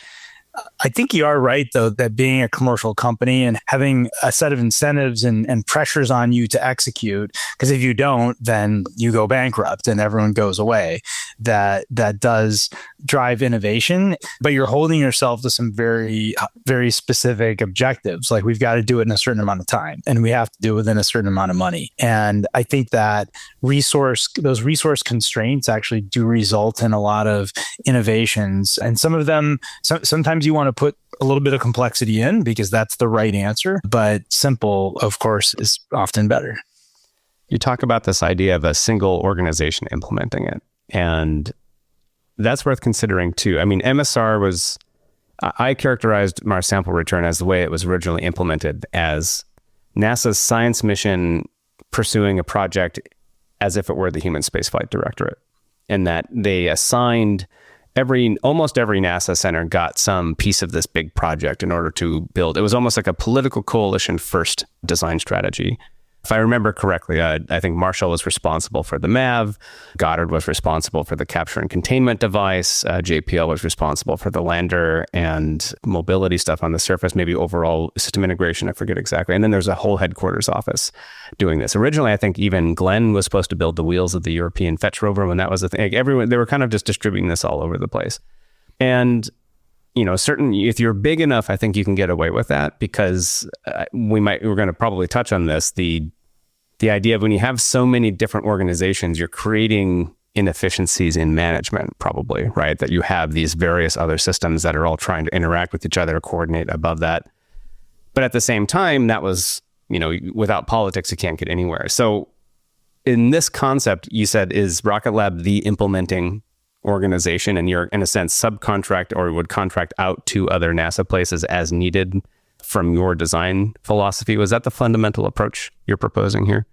S4: I think you are right, though, that being a commercial company and having a set of incentives and pressures on you to execute, because if you don't, then you go bankrupt and everyone goes away. That does drive innovation, but you're holding yourself to some very, very specific objectives. Like, we've got to do it in a certain amount of time, and we have to do it within a certain amount of money. And I think that those resource constraints actually do result in a lot of innovations. And some of them, sometimes you want to put a little bit of complexity in because that's the right answer, but simple, of course, is often better.
S1: You talk about this idea of a single organization implementing it, and that's worth considering too. I mean, MSR I characterized Mars Sample Return as the way it was originally implemented as NASA's science mission pursuing a project as if it were the Human Spaceflight Directorate, and that they assigned almost every NASA center got some piece of this big project in order to build. It was almost like a political coalition first design strategy. If I remember correctly, I think Marshall was responsible for the MAV, Goddard was responsible for the capture and containment device, JPL was responsible for the lander and mobility stuff on the surface, maybe overall system integration, I forget exactly. And then there's a whole headquarters office doing this. Originally, I think even Glenn was supposed to build the wheels of the European Fetch rover when that was a thing. Everyone, they were kind of just distributing this all over the place. And if you're big enough, I think you can get away with that, because we're going to probably touch on this. The idea of when you have so many different organizations, you're creating inefficiencies in management, probably, right? That you have these various other systems that are all trying to interact with each other, coordinate above that. But at the same time, that was, without politics, you can't get anywhere. So in this concept, you said, is Rocket Lab the implementing organization, and you're, in a sense, subcontract or would contract out to other NASA places as needed from your design philosophy? Was that the fundamental approach you're proposing here?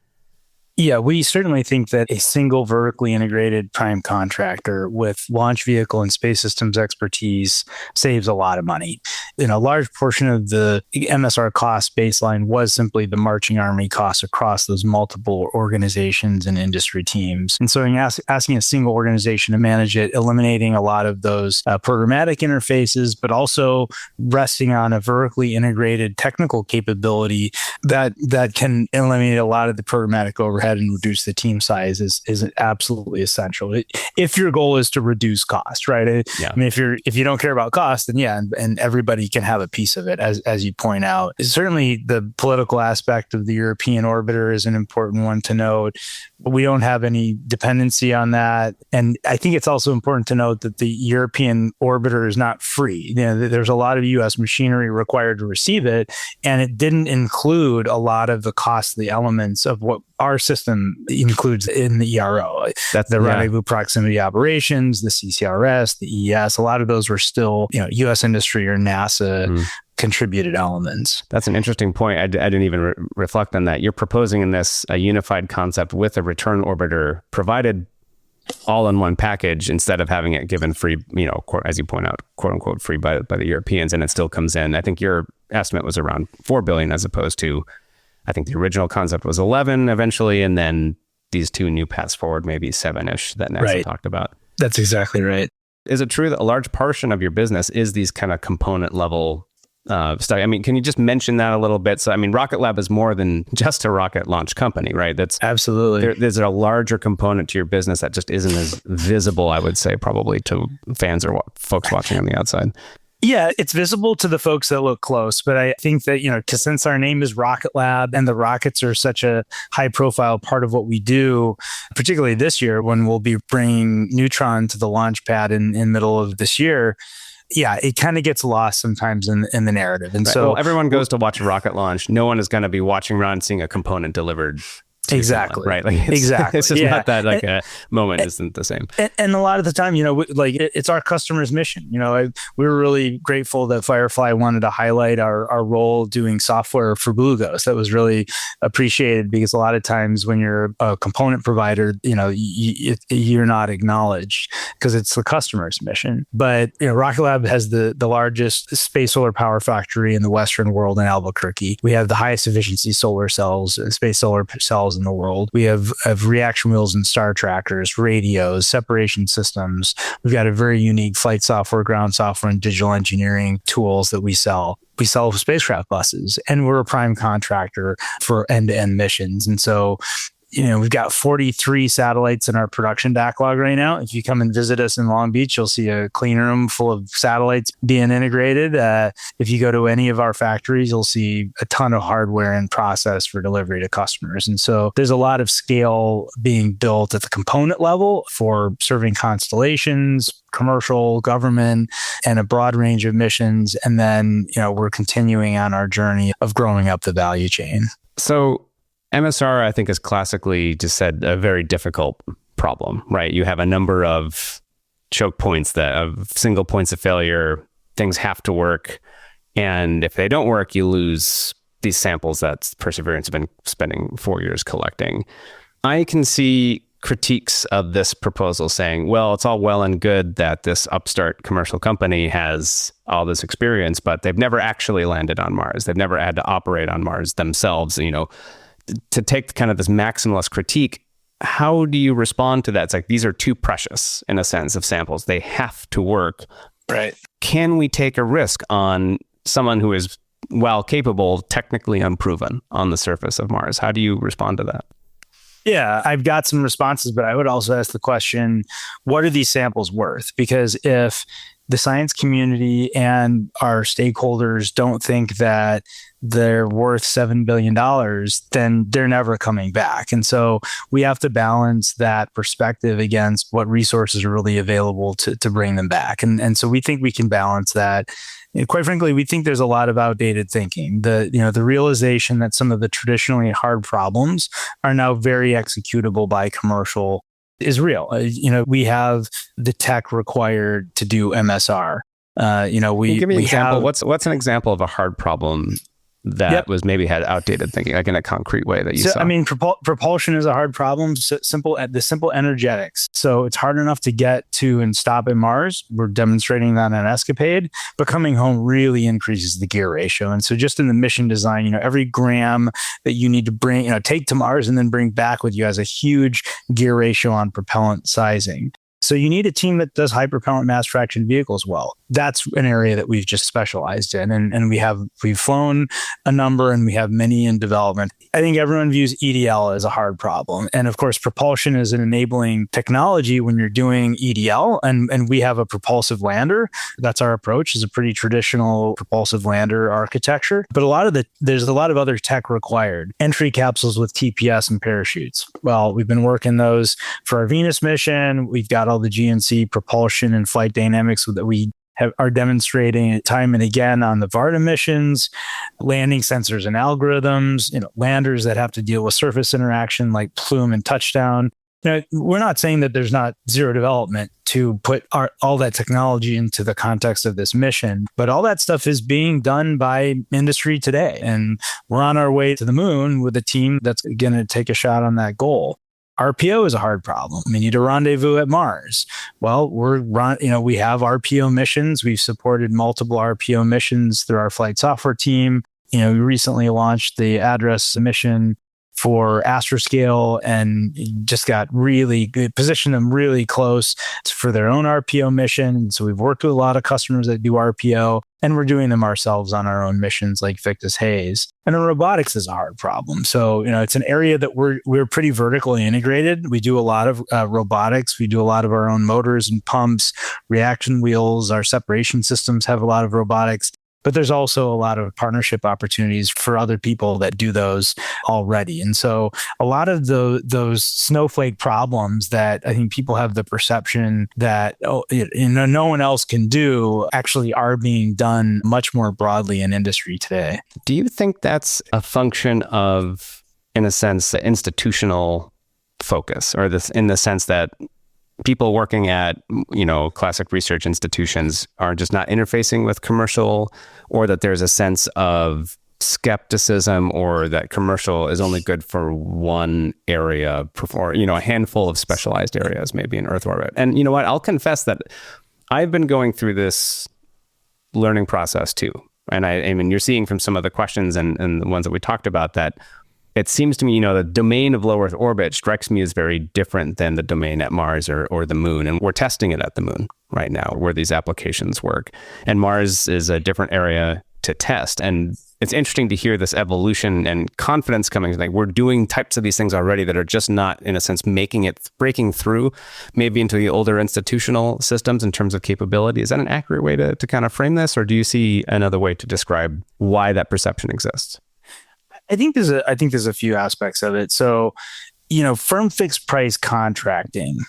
S4: Yeah, we certainly think that a single vertically integrated prime contractor with launch vehicle and space systems expertise saves a lot of money. A large portion of the MSR cost baseline was simply the marching army costs across those multiple organizations and industry teams. And so asking a single organization to manage it, eliminating a lot of those programmatic interfaces, but also resting on a vertically integrated technical capability that can eliminate a lot of the programmatic overhead and reduce the team size is absolutely essential if your goal is to reduce cost, right?
S1: Yeah.
S4: I mean, if you don't care about cost, then yeah, and everybody can have a piece of it, as you point out. Certainly, the political aspect of the European orbiter is an important one to note. We don't have any dependency on that, and I think it's also important to note that the European orbiter is not free. There's a lot of U.S. machinery required to receive it, and it didn't include a lot of the costly elements of what our system includes in the ERO. That's the rendezvous proximity operations, the CCRS, the EES. A lot of those were still, U.S. industry or NASA contributed elements.
S1: That's an interesting point. I didn't even reflect on that. You're proposing in this a unified concept with a return orbiter provided all in one package instead of having it given free, as you point out, quote unquote, free by the Europeans, and it still comes in. I think your estimate was around $4 billion as opposed to I think the original concept was 11 eventually, and then these two new paths forward, maybe 7-ish that NASA talked about.
S4: That's exactly right.
S1: Is it true that a large portion of your business is these kind of component level stuff? I mean, can you just mention that a little bit? So, I mean, Rocket Lab is more than just a rocket launch company, right? That's
S4: absolutely.
S1: There's a larger component to your business that just isn't as visible, I would say, probably to fans or folks watching on the outside.
S4: Yeah, it's visible to the folks that look close, but I think that, because since our name is Rocket Lab and the rockets are such a high profile part of what we do, particularly this year when we'll be bringing Neutron to the launch pad in middle of this year, yeah, it kind of gets lost sometimes in the narrative. And so
S1: everyone goes to watch a rocket launch. No one is going to be watching around seeing a component delivered.
S4: Exactly.
S1: Right. Like
S4: exactly.
S1: It's just not that a moment isn't the same.
S4: And a lot of the time, it's our customer's mission. We were really grateful that Firefly wanted to highlight our role doing software for Blue Ghost. That was really appreciated because a lot of times when you're a component provider, you're not acknowledged because it's the customer's mission. But Rocket Lab has the largest space solar power factory in the Western world in Albuquerque. We have the highest efficiency solar cells, space solar cells in the world. We have reaction wheels and star trackers, radios, separation systems. We've got a very unique flight software, ground software, and digital engineering tools that we sell. We sell spacecraft buses, and we're a prime contractor for end-to-end missions. And so we've got 43 satellites in our production backlog right now. If you come and visit us in Long Beach, you'll see a clean room full of satellites being integrated. If you go to any of our factories, you'll see a ton of hardware in process for delivery to customers. And so there's a lot of scale being built at the component level for serving constellations, commercial, government, and a broad range of missions. And then, we're continuing on our journey of growing up the value chain.
S1: So MSR, I think, is classically just said a very difficult problem, right? You have a number of choke points of single points of failure. Things have to work. And if they don't work, you lose these samples that Perseverance has been spending 4 years collecting. I can see critiques of this proposal saying, well, it's all well and good that this upstart commercial company has all this experience, but they've never actually landed on Mars. They've never had to operate on Mars themselves, to take kind of this maximalist critique. How do you respond to that? It's like, these are too precious in a sense of samples. They have to work.
S4: Right.
S1: Can we take a risk on someone who is, while capable, technically unproven on the surface of Mars? How do you respond to that?
S4: Yeah, I've got some responses, but I would also ask the question, what are these samples worth? Because if the science community and our stakeholders don't think that they're worth $7 billion, then they're never coming back. And so we have to balance that perspective against what resources are really available to bring them back. And so we think we can balance that. And quite frankly, we think there's a lot of outdated thinking. The realization that some of the traditionally hard problems are now very executable by commercial is real. We have the tech required to do MSR.
S1: Give me an example. What's an example of a hard problem that was maybe had outdated thinking, like in a concrete way that you saw?
S4: I mean, propulsion is a hard problem. The simple energetics. So it's hard enough to get to and stop at Mars. We're demonstrating that on Escapade, but coming home really increases the gear ratio. And so just in the mission design, every gram that you need to bring, take to Mars and then bring back with you has a huge gear ratio on propellant sizing. So you need a team that does high propellant mass fraction vehicles well. That's an area that we've just specialized in. And we've flown a number and we have many in development. I think everyone views EDL as a hard problem. And of course, propulsion is an enabling technology when you're doing EDL. And we have a propulsive lander. That's our approach, is a pretty traditional propulsive lander architecture. But there's a lot of other tech required. Entry capsules with TPS and parachutes. Well, we've been working those for our Venus mission. We've got all the GNC propulsion and flight dynamics that we are demonstrating time and again on the Varda missions, landing sensors and algorithms, landers that have to deal with surface interaction like Plume and Touchdown. We're not saying that there's not zero development to put all that technology into the context of this mission, but all that stuff is being done by industry today. And we're on our way to the moon with a team that's going to take a shot on that goal. RPO is a hard problem. We need a rendezvous at Mars. Well, we have RPO missions. We've supported multiple RPO missions through our flight software team. We recently launched the address mission for Astroscale and just got really good, positioned them really close for their own RPO mission. So we've worked with a lot of customers that do RPO, and we're doing them ourselves on our own missions like Victus Haze. And then robotics is a hard problem. So, it's an area that we're pretty vertically integrated. We do a lot of robotics. We do a lot of our own motors and pumps, reaction wheels. Our separation systems have a lot of robotics. But there's also a lot of partnership opportunities for other people that do those already. And so a lot of those snowflake problems that I think people have the perception that no one else can do actually are being done much more broadly in industry today.
S1: Do you think that's a function of, in a sense, the institutional focus, or this in the sense that people working at, classic research institutions are just not interfacing with commercial, or that there's a sense of skepticism, or that commercial is only good for one area, or, a handful of specialized areas, maybe in Earth orbit? And you know what? I'll confess that I've been going through this learning process too. And I mean, you're seeing from some of the questions and the ones that we talked about that it seems to me, the domain of low Earth orbit strikes me as very different than the domain at Mars or the Moon. And we're testing it at the Moon right now, where these applications work. And Mars is a different area to test. And it's interesting to hear this evolution and confidence coming. Like, we're doing types of these things already that are just not, in a sense, breaking through maybe into the older institutional systems in terms of capability. Is that an accurate way to kind of frame this? Or do you see another way to describe why that perception exists?
S4: I think there's a few aspects of it. So, firm fixed price contracting,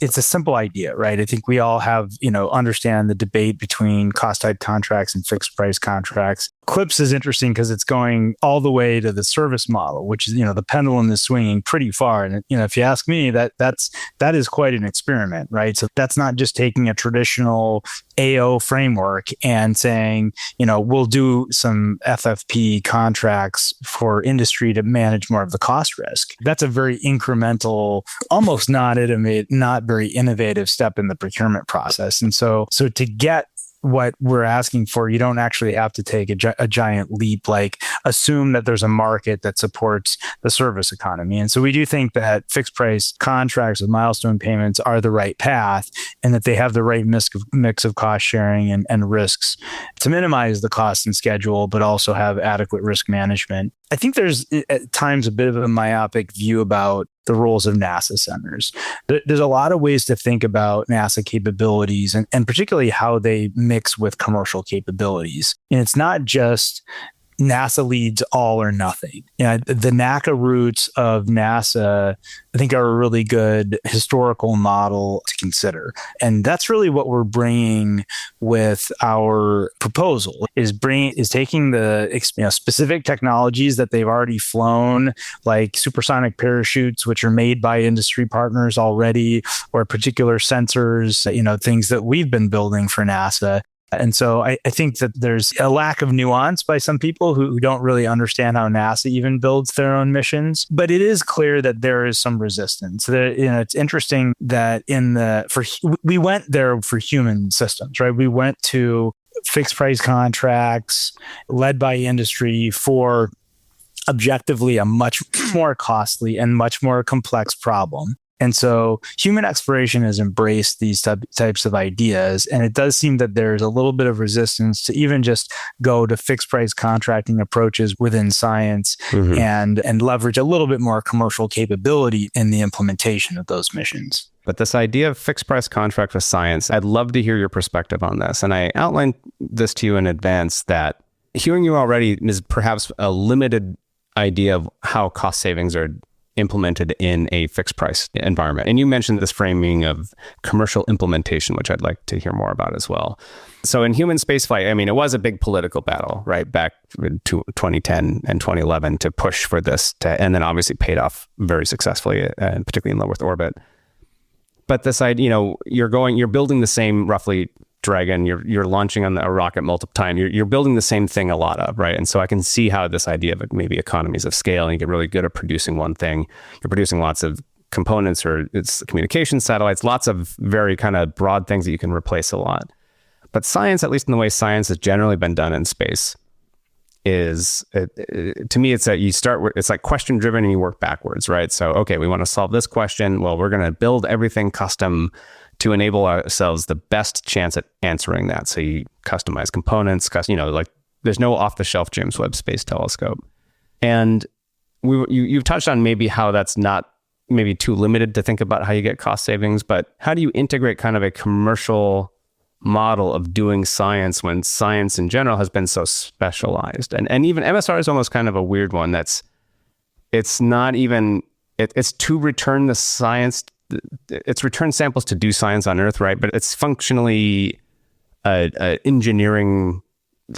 S4: it's a simple idea, right? I think we all have, understand the debate between cost type contracts and fixed price contracts. CLPS is interesting because it's going all the way to the service model, which is, the pendulum is swinging pretty far. And, if you ask me, that is quite an experiment, right? So that's not just taking a traditional AO framework and saying, we'll do some FFP contracts for industry to manage more of the cost risk. That's a very incremental, almost not very innovative step in the procurement process. And so to get what we're asking for, you don't actually have to take a giant leap, like assume that there's a market that supports the service economy. And so we do think that fixed price contracts with milestone payments are the right path, and that they have the right mix of cost sharing and risks to minimize the cost and schedule, but also have adequate risk management. I think there's at times a bit of a myopic view about the roles of NASA centers. There's a lot of ways to think about NASA capabilities and particularly how they mix with commercial capabilities. And it's not just NASA leads all or nothing. The NACA roots of NASA, I think, are a really good historical model to consider. And that's really what we're bringing with our proposal, is taking the specific technologies that they've already flown, like supersonic parachutes, which are made by industry partners already, or particular sensors, things that we've been building for NASA. And so I think that there's a lack of nuance by some people who don't really understand how NASA even builds their own missions. But it is clear that there is some resistance. It's interesting that we went there for human systems, right? We went to fixed price contracts led by industry for objectively a much more costly and much more complex problem. And so human exploration has embraced these types of ideas. And it does seem that there's a little bit of resistance to even just go to fixed price contracting approaches within science and leverage a little bit more commercial capability in the implementation of those missions.
S1: But this idea of fixed price contract with science, I'd love to hear your perspective on this. And I outlined this to you in advance, that hearing you already is perhaps a limited idea of how cost savings are implemented in a fixed price environment. And you mentioned this framing of commercial implementation, which I'd like to hear more about as well. So in human spaceflight, I mean, it was a big political battle, right, back in 2010 and 2011 to push for this, and then obviously paid off very successfully, and particularly in low Earth orbit. But this idea, you're building the same roughly Dragon, you're launching on a rocket multiple times, you're building the same thing a lot of, right? And so I can see how this idea of maybe economies of scale, and you get really good at producing one thing, you're producing lots of components, or it's communication satellites, lots of very kind of broad things that you can replace a lot. But science, at least in the way science has generally been done in space, is to me, it's that you start with, it's like question driven and you work backwards, right? So, okay, we want to solve this question. Well, we're going to build everything custom to enable ourselves the best chance at answering that. So you customize components, like there's no off the shelf James Webb Space Telescope. And you've touched on maybe how that's not maybe too limited to think about how you get cost savings, but how do you integrate kind of a commercial model of doing science when science in general has been so specialized? And even MSR is almost kind of a weird one. It's to return the science, it's return samples to do science on Earth, right? But it's functionally a engineering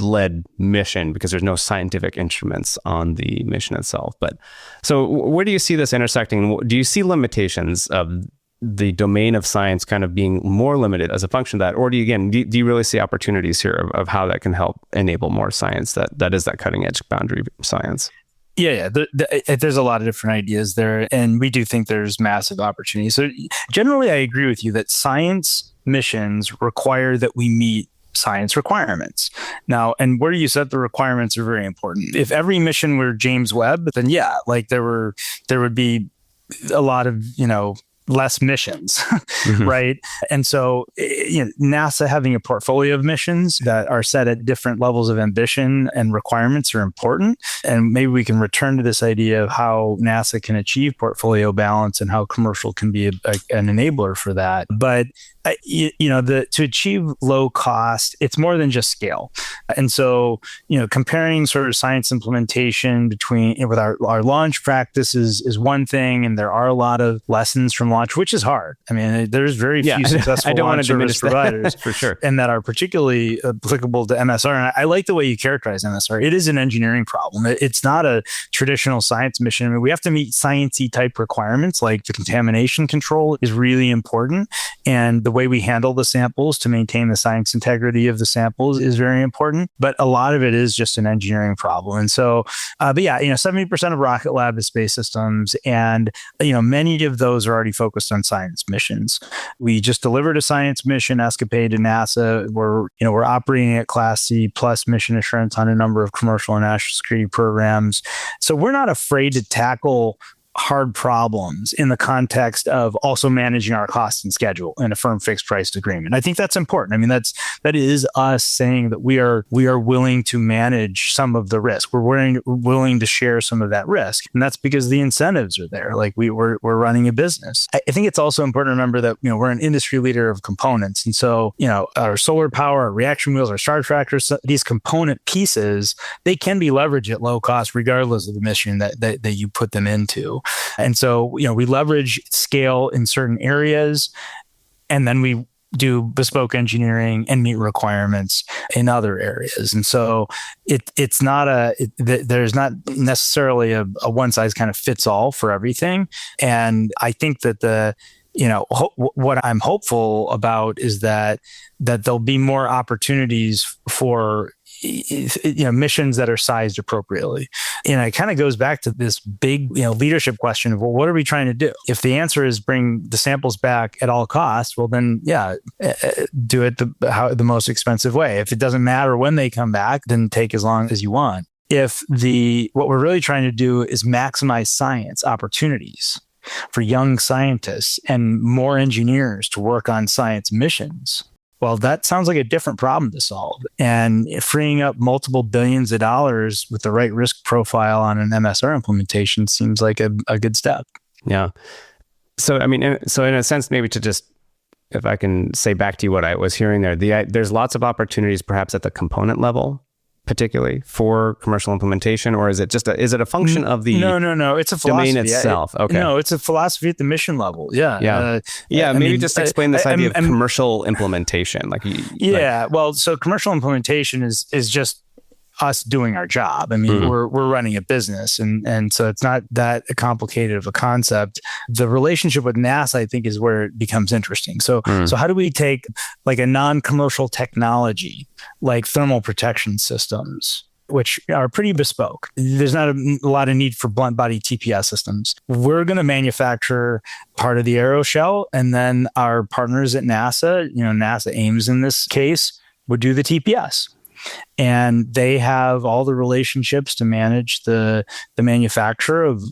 S1: led mission because there's no scientific instruments on the mission itself. But so where do you see this intersecting? Do you see limitations of the domain of science kind of being more limited as a function of that? Or do you really see opportunities here of how that can help enable more science that is that cutting edge boundary science?
S4: Yeah. There's a lot of different ideas there, and we do think there's massive opportunity. So generally, I agree with you that science missions require that we meet science requirements. Now, and where you set the requirements are very important. If every mission were James Webb, then there would be a lot of, less missions, right? And so, NASA having a portfolio of missions that are set at different levels of ambition and requirements are important. And maybe we can return to this idea of how NASA can achieve portfolio balance and how commercial can be an enabler for that. But to achieve low cost, it's more than just scale. And so, comparing sort of science implementation with our launch practices is one thing, and there are a lot of lessons from launch, which is hard. I mean, there's very few successful launch service providers
S1: for sure,
S4: and that are particularly applicable to MSR. And I like the way you characterize MSR. It is an engineering problem. It's not a traditional science mission. I mean, we have to meet sciencey type requirements, like the contamination control is really important, and the way we handle the samples to maintain the science integrity of the samples is very important. But a lot of it is just an engineering problem. And so, 70% of Rocket Lab is space systems, and many of those are already focused on science missions. We just delivered a science mission escapade to NASA. We're operating at Class C plus mission assurance on a number of commercial and national security programs. So we're not afraid to tackle hard problems in the context of also managing our cost and schedule in a firm fixed price agreement. I think that's important. I mean, that is us saying that we are willing to manage some of the risk. We're willing to share some of that risk, and that's because the incentives are there. Like we're running a business. I think it's also important to remember that we're an industry leader of components, and so our solar power, our reaction wheels, our star tractors, these component pieces, they can be leveraged at low cost regardless of the mission that you put them into. And so, we leverage scale in certain areas, and then we do bespoke engineering and meet requirements in other areas. And so there's not necessarily a one size kind of fits all for everything. And I think that what I'm hopeful about is that there'll be more opportunities for missions that are sized appropriately. And it kind of goes back to this big, leadership question of, well, what are we trying to do? If the answer is bring the samples back at all costs, well, then do it the most expensive way. If it doesn't matter when they come back, then take as long as you want. If what we're really trying to do is maximize science opportunities for young scientists and more engineers to work on science missions, well, that sounds like a different problem to solve. And freeing up multiple billions of dollars with the right risk profile on an MSR implementation seems like a good step.
S1: Yeah. So, in a sense, maybe to just, if I can say back to you what I was hearing there, there's lots of opportunities perhaps at the component level, particularly for commercial implementation, or is it a function of the
S4: No, it's a philosophy
S1: domain itself? Okay.
S4: No, it's a philosophy at the mission level. Yeah.
S1: Maybe just explain this idea of commercial implementation.
S4: Well, so commercial implementation is just us doing our job. I mean, we're running a business, and so it's not that complicated of a concept. The relationship with NASA, I think, is where it becomes interesting. So how do we take like a non-commercial technology like thermal protection systems, which are pretty bespoke? There's not a lot of need for blunt body TPS systems. We're going to manufacture part of the aeroshell, and then our partners at NASA, NASA Ames in this case, would do the TPS. and they have all the relationships to manage the manufacture of,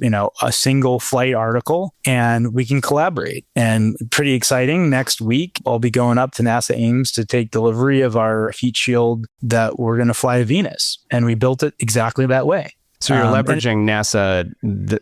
S4: a single flight article, and we can collaborate. And pretty exciting. Next week, I'll be going up to NASA Ames to take delivery of our heat shield that we're going to fly to Venus. And we built it exactly that way.
S1: So you're leveraging NASA,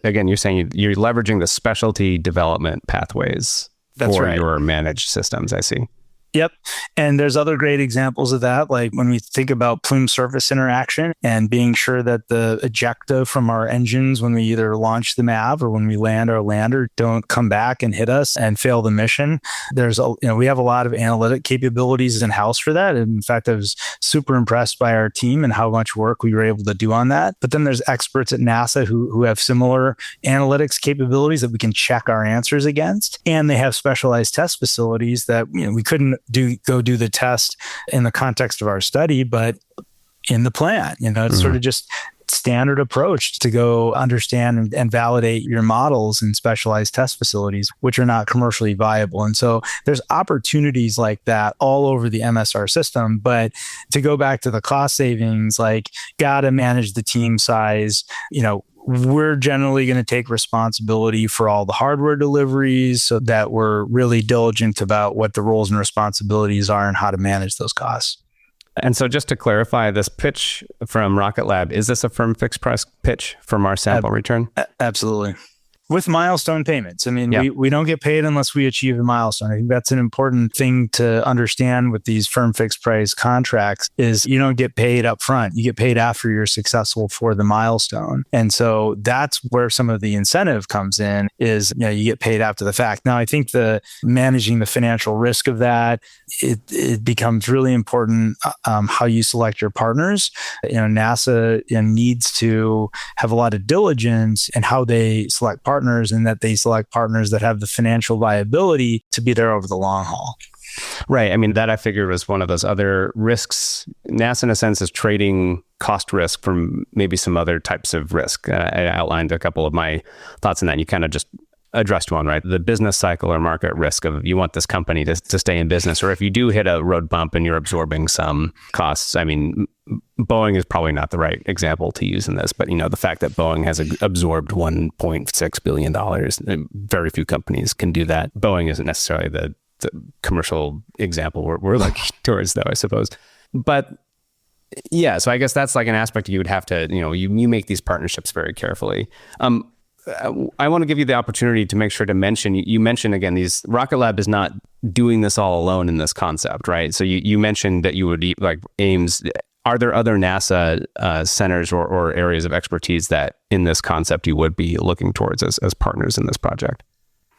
S1: again, you're saying you're leveraging the specialty development pathways for your managed systems, I see.
S4: Yep. And there's other great examples of that, like when we think about plume surface interaction and being sure that the ejecta from our engines when we either launch the MAV or when we land our lander don't come back and hit us and fail the mission. We have a lot of analytic capabilities in-house for that. And in fact, I was super impressed by our team and how much work we were able to do on that. But then there's experts at NASA who have similar analytics capabilities that we can check our answers against. And they have specialized test facilities that we couldn't go do the test in the context of our study, but in the plan, it's sort of just standard approach to go understand and validate your models in specialized test facilities, which are not commercially viable. And so there's opportunities like that all over the MSR system. But to go back to the cost savings, got to manage the team size, we're generally going to take responsibility for all the hardware deliveries so that we're really diligent about what the roles and responsibilities are and how to manage those costs.
S1: And so just to clarify, this pitch from Rocket Lab, is this a firm fixed price pitch from our sample return?
S4: Absolutely. With milestone payments. I mean, we don't get paid unless we achieve a milestone. I think that's an important thing to understand with these firm fixed price contracts is you don't get paid up front. You get paid after you're successful for the milestone. And so that's where some of the incentive comes in is, you get paid after the fact. Now, I think managing the financial risk of that, it becomes really important how you select your partners. NASA needs to have a lot of diligence in how they select partners, and that they select partners that have the financial viability to be there over the long haul.
S1: Right. I mean, that I figured was one of those other risks. NASA, in a sense, is trading cost risk from maybe some other types of risk. I outlined a couple of my thoughts on that. And you kind of just addressed one, right? The business cycle or market risk of you want this company to stay in business, or if you do hit a road bump and you're absorbing some costs. I mean, Boeing is probably not the right example to use in this, but the fact that Boeing has absorbed $1.6 billion, very few companies can do that. Boeing isn't necessarily the commercial example we're looking towards, though, I suppose. But yeah, so I guess that's like an aspect you would have to, you make these partnerships very carefully. I want to give you the opportunity to make sure to mention, you mentioned again, Rocket Lab is not doing this all alone in this concept, right? So you mentioned that you would Ames. Are there other NASA centers or areas of expertise that in this concept you would be looking towards as partners in this project?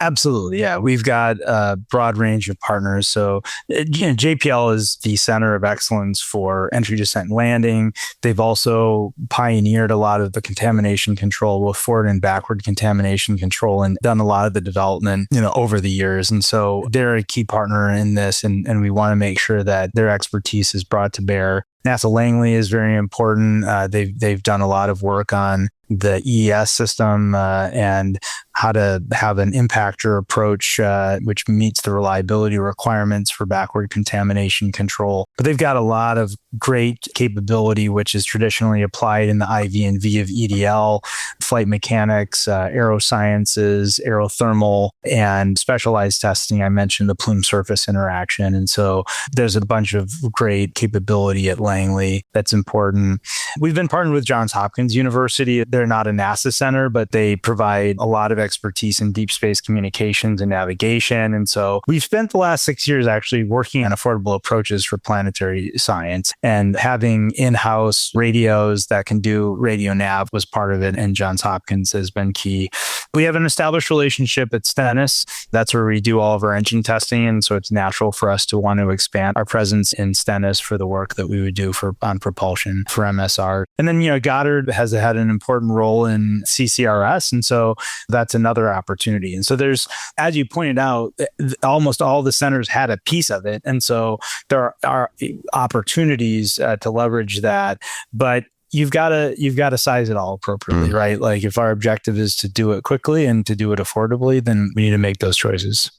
S4: Absolutely. Yeah. We've got a broad range of partners. So, JPL is the center of excellence for entry, descent, and landing. They've also pioneered a lot of the contamination control, both forward and backward contamination control, and done a lot of the development, over the years. And so they're a key partner in this, and we want to make sure that their expertise is brought to bear. NASA Langley is very important. They've done a lot of work on the EES system and how to have an impactor approach which meets the reliability requirements for backward contamination control. But they've got a lot of great capability, which is traditionally applied in the IV and V of EDL, flight mechanics, aerosciences, aerothermal, and specialized testing. I mentioned the plume surface interaction. And so there's a bunch of great capability at Langley that's important. We've been partnered with Johns Hopkins University. They're not a NASA center, but they provide a lot of expertise in deep space communications and navigation. And so we've spent the last 6 years actually working on affordable approaches for planetary science, and having in-house radios that can do radio nav was part of it. And Johns Hopkins has been key. We have an established relationship at Stennis. That's where we do all of our engine testing. And so it's natural for us to want to expand our presence in Stennis for the work that we would do on propulsion for MSR. And then, Goddard has had an important role in CCRS. And so that's another opportunity. And so there's, as you pointed out, almost all the centers had a piece of it. And so there are opportunities to leverage that. But you've got to size it all appropriately, right? Like if our objective is to do it quickly and to do it affordably, then we need to make those choices.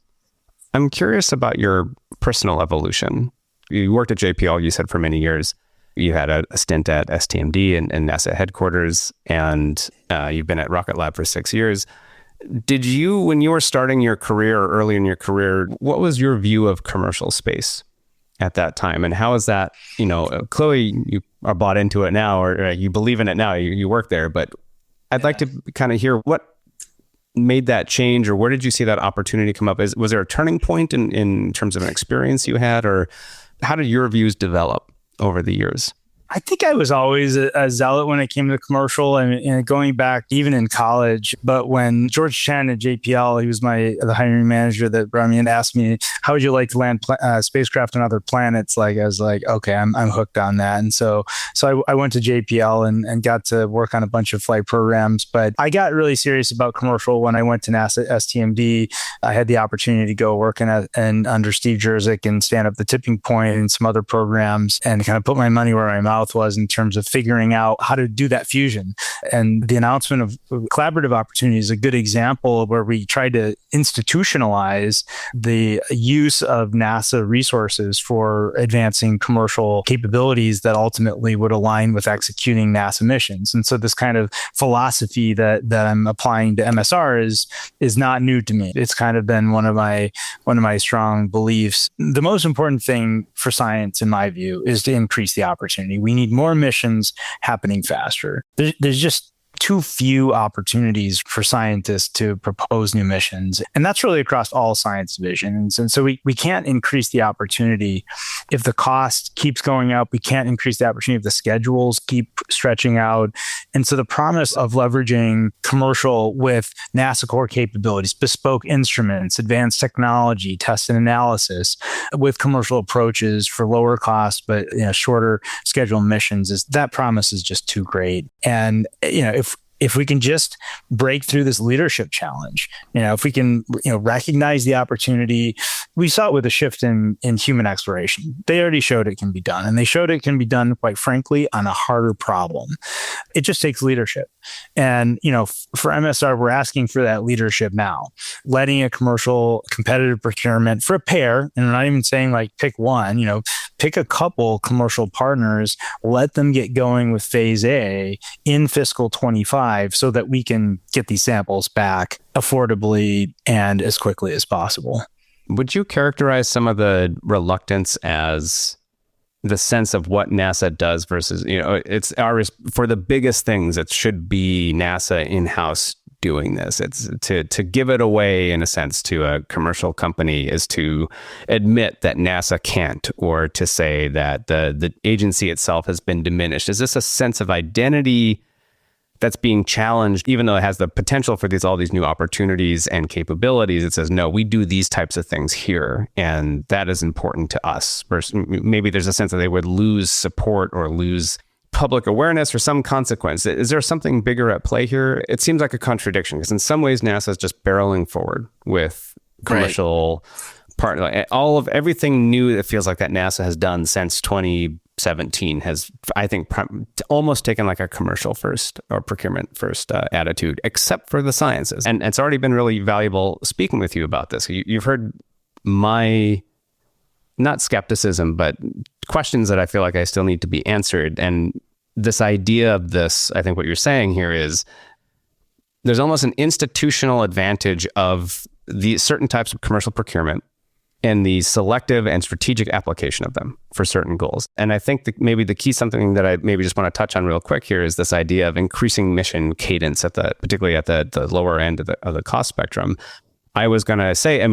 S1: I'm curious about your personal evolution. You worked at JPL, you said, for many years. You had a stint at STMD and NASA headquarters, and you've been at Rocket Lab for 6 years. Did you, when you were starting your career or early in your career, what was your view of commercial space at that time? And how is that, clearly you are bought into it now, or you believe in it now, you work there, but I'd like to kind of hear what made that change, or where did you see that opportunity come up? Was there a turning point in terms of an experience you had, or how did your views develop over the years?
S4: I think I was always a zealot when it came to commercial, and going back even in college. But when George Chen at JPL, he was the hiring manager that brought me in, asked me, how would you like to land spacecraft on other planets? Like, I was like, okay, I'm hooked on that. And so I went to JPL and got to work on a bunch of flight programs. But I got really serious about commercial when I went to NASA STMD. I had the opportunity to go work and under Steve Jerzik and stand up the tipping point and some other programs, and kind of put my money where my mouth was in terms of figuring out how to do that fusion. And the announcement of collaborative opportunity is a good example of where we tried to institutionalize the use of NASA resources for advancing commercial capabilities that ultimately would align with executing NASA missions. And so this kind of philosophy that I'm applying to MSR is not new to me. It's kind of been one of my strong beliefs. The most important thing for science, in my view, is to increase the opportunity. We need more missions happening faster. There's just too few opportunities for scientists to propose new missions. And that's really across all science divisions. And so we can't increase the opportunity if the cost keeps going up. We can't increase the opportunity if the schedules keep stretching out. And so the promise of leveraging commercial with NASA core capabilities, bespoke instruments, advanced technology, test and analysis with commercial approaches for lower cost, but shorter schedule missions, that promise is just too great. And if we can just break through this leadership challenge, if we can, recognize the opportunity. We saw it with a shift in human exploration. They already showed it can be done, and they showed it can be done, quite frankly, on a harder problem. It just takes leadership. And, for MSR, we're asking for that leadership now, letting a commercial competitive procurement for a pair, and I'm not even saying like pick one, pick a couple commercial partners, let them get going with phase A in fiscal 25 so that we can get these samples back affordably and as quickly as possible.
S1: Would you characterize some of the reluctance as the sense of what NASA does versus, it's ours for the biggest things, it should be NASA in-house doing this. It's to give it away, in a sense, to a commercial company is to admit that NASA can't, or to say that the agency itself has been diminished. Is this a sense of identity that's being challenged, even though it has the potential for all these new opportunities and capabilities? It says, no, we do these types of things here, and that is important to us. Versus maybe there's a sense that they would lose support or lose public awareness or some consequence. Is there something bigger at play here? It seems like a contradiction, because in some ways NASA is just barreling forward with commercial part. Everything new that feels like that NASA has done since 2017 has, I think, almost taken like a commercial first or procurement first attitude, except for the sciences. And it's already been really valuable speaking with you about this. You've heard my, not skepticism, but questions that I feel like I still need to be answered. And this idea of this, I think what you're saying here is there's almost an institutional advantage of the certain types of commercial procurement and the selective and strategic application of them for certain goals. And I think maybe the key, something that I maybe just want to touch on real quick here, is this idea of increasing mission cadence particularly at the lower end of the cost spectrum. I was going to say,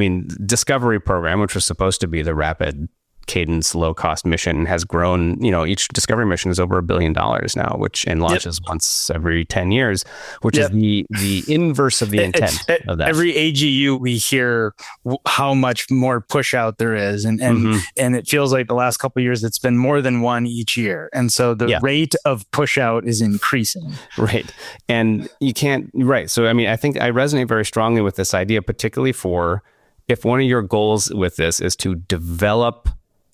S1: Discovery program, which was supposed to be the rapid cadence, low cost mission, has grown. Each Discovery mission is over $1 billion now, and launches once every 10 years, which is the inverse of the intent of that.
S4: Every AGU we hear how much more push out there is, and it feels like the last couple of years it's been more than one each year, and so the rate of push out is increasing.
S1: Right, and you can't. Right, so I think I resonate very strongly with this idea, particularly for if one of your goals with this is to develop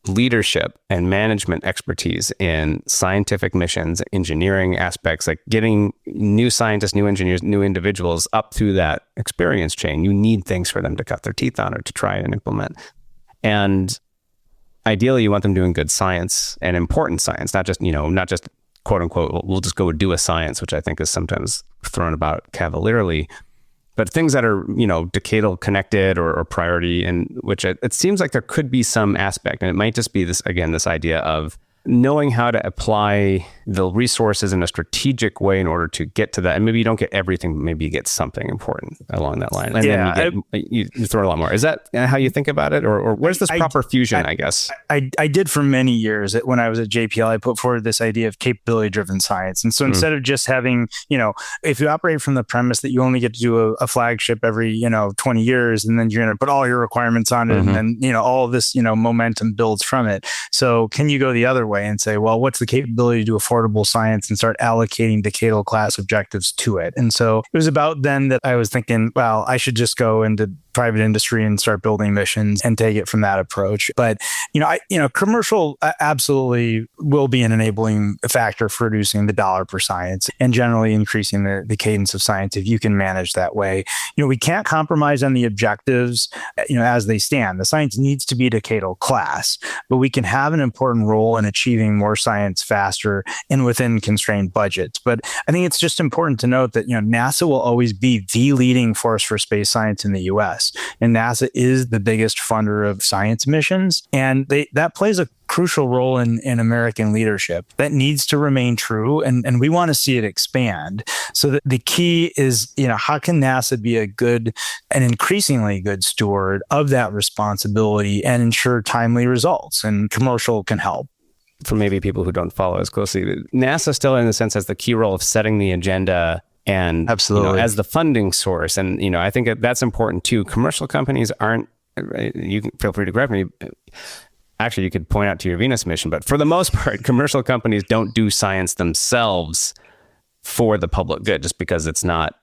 S1: leadership and management expertise in scientific missions, engineering aspects, like getting new scientists, new engineers, new individuals up through that experience chain. You need things for them to cut their teeth on or to try and implement. And ideally you want them doing good science and important science, not just quote unquote, we'll just go do a science, which I think is sometimes thrown about cavalierly, but things that are, decadal connected or priority, and which it seems like there could be some aspect, and it might just be this idea of knowing how to apply the resources in a strategic way in order to get to that. And maybe you don't get everything, maybe you get something important along that line. And then you throw a lot more. Is that how you think about it? Or where's this proper fusion, I guess?
S4: I did for many years. When I was at JPL, I put forward this idea of capability-driven science. And so instead of just having, if you operate from the premise that you only get to do a flagship every, 20 years, and then you're going to put all your requirements on it, and then, all of this, momentum builds from it. So can you go the other way and say, well, what's the capability to do affordable science, and start allocating decadal class objectives to it? And so it was about then that I was thinking, well, I should just go into private industry and start building missions and take it from that approach. But, commercial absolutely will be an enabling factor for reducing the dollar per science and generally increasing the cadence of science if you can manage that way. We can't compromise on the objectives, as they stand. The science needs to be decadal class, but we can have an important role in achieving more science faster and within constrained budgets. But I think it's just important to note that, NASA will always be the leading force for space science in the US. And NASA is the biggest funder of science missions. And that plays a crucial role in American leadership. That needs to remain true. And we want to see it expand. So the key is, how can NASA be a good and increasingly good steward of that responsibility and ensure timely results? And commercial can help.
S1: For maybe people who don't follow as closely, NASA still, in a sense, has the key role of setting the agenda and
S4: absolutely
S1: as the funding source. And, I think that's important too. Commercial companies aren't, you can feel free to correct me. Actually, you could point out to your Venus mission, but for the most part, commercial companies don't do science themselves for the public good, just because it's not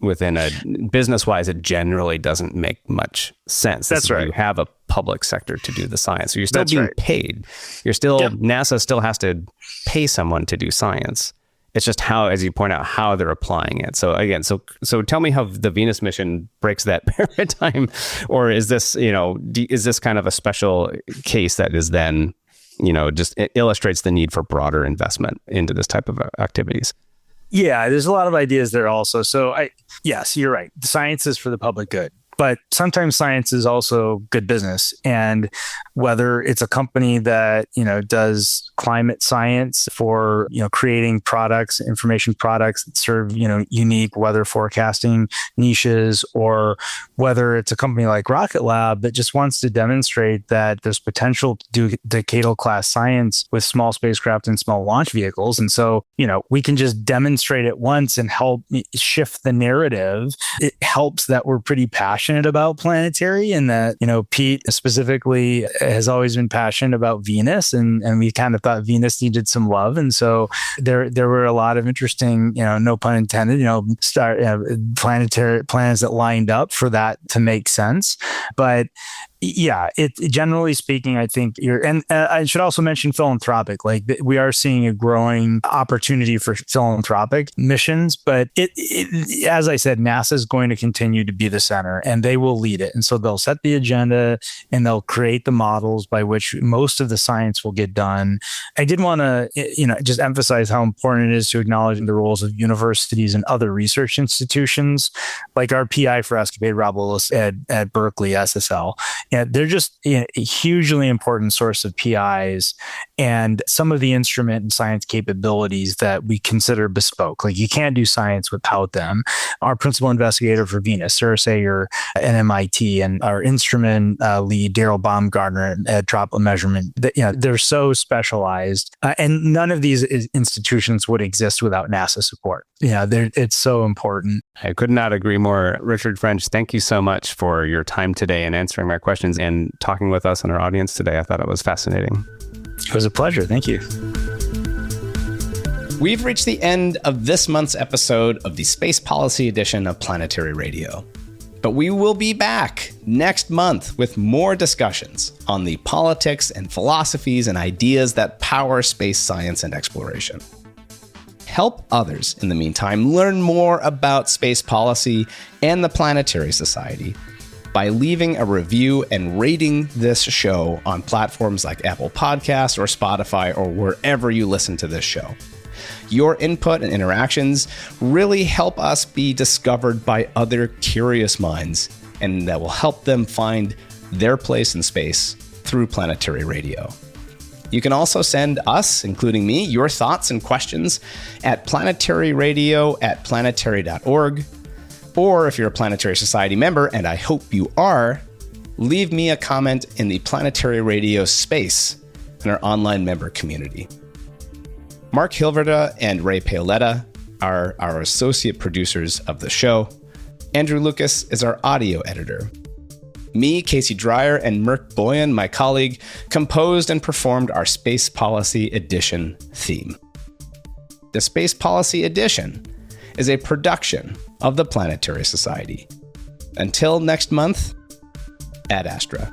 S1: within a business-wise, it generally doesn't make much sense.
S4: That's right.
S1: You have a public sector to do the science. So you're still being paid. You're still, NASA still has to pay someone to do science. It's just how, as you point out, how they're applying it. So again, so tell me how the Venus mission breaks that paradigm, or is this, is this kind of a special case that is then, just it illustrates the need for broader investment into this type of activities?
S4: Yeah, there's a lot of ideas there also. So yes, you're right. The science is for the public good. But sometimes science is also good business. And whether it's a company that, does climate science for, creating products, information products that serve, unique weather forecasting niches, or whether it's a company like Rocket Lab that just wants to demonstrate that there's potential to do decadal class science with small spacecraft and small launch vehicles. And so, we can just demonstrate it once and help shift the narrative. It helps that we're pretty passionate about Planetary, and that, Pete specifically has always been passionate about Venus, and we kind of thought Venus needed some love. And so there were a lot of interesting, no pun intended, planetary plans that lined up for that to make sense. But yeah, generally speaking, I think and I should also mention philanthropic. Like, we are seeing a growing opportunity for philanthropic missions, but as I said, NASA is going to continue to be the center, and they will lead it. And so they'll set the agenda, and they'll create the models by which most of the science will get done. I did want to, just emphasize how important it is to acknowledge the roles of universities and other research institutions, like our PI for Escapade, Rob Willis at Berkeley, SSL. Yeah, they're just a hugely important source of PIs and some of the instrument and science capabilities that we consider bespoke. Like, you can't do science without them. Our principal investigator for Venus, Sarah Sayer at MIT, and our instrument lead, Daryl Baumgartner at Droplet Measurement, they're so specialized. And none of these institutions would exist without NASA support. It's so important.
S1: I could not agree more. Richard French, thank you so much for your time today and answering my questions and talking with us and our audience today. I thought it was fascinating.
S4: It was a pleasure. Thank you.
S1: We've reached the end of this month's episode of the Space Policy edition of Planetary Radio. But we will be back next month with more discussions on the politics and philosophies and ideas that power space science and exploration. Help others, in the meantime, learn more about space policy and the Planetary Society by leaving a review and rating this show on platforms like Apple Podcasts or Spotify or wherever you listen to this show. Your input and interactions really help us be discovered by other curious minds, and that will help them find their place in space through Planetary Radio. You can also send us, including me, your thoughts and questions at planetaryradio@planetary.org. Or if you're a Planetary Society member, and I hope you are, leave me a comment in the Planetary Radio space in our online member community. Mark Hilverda and Ray Paoletta are our associate producers of the show. Andrew Lucas is our audio editor. Me, Casey Dreyer, and Merk Boyan, my colleague, composed and performed our Space Policy Edition theme. The Space Policy Edition is a production of the Planetary Society. Until next month, Ad Astra.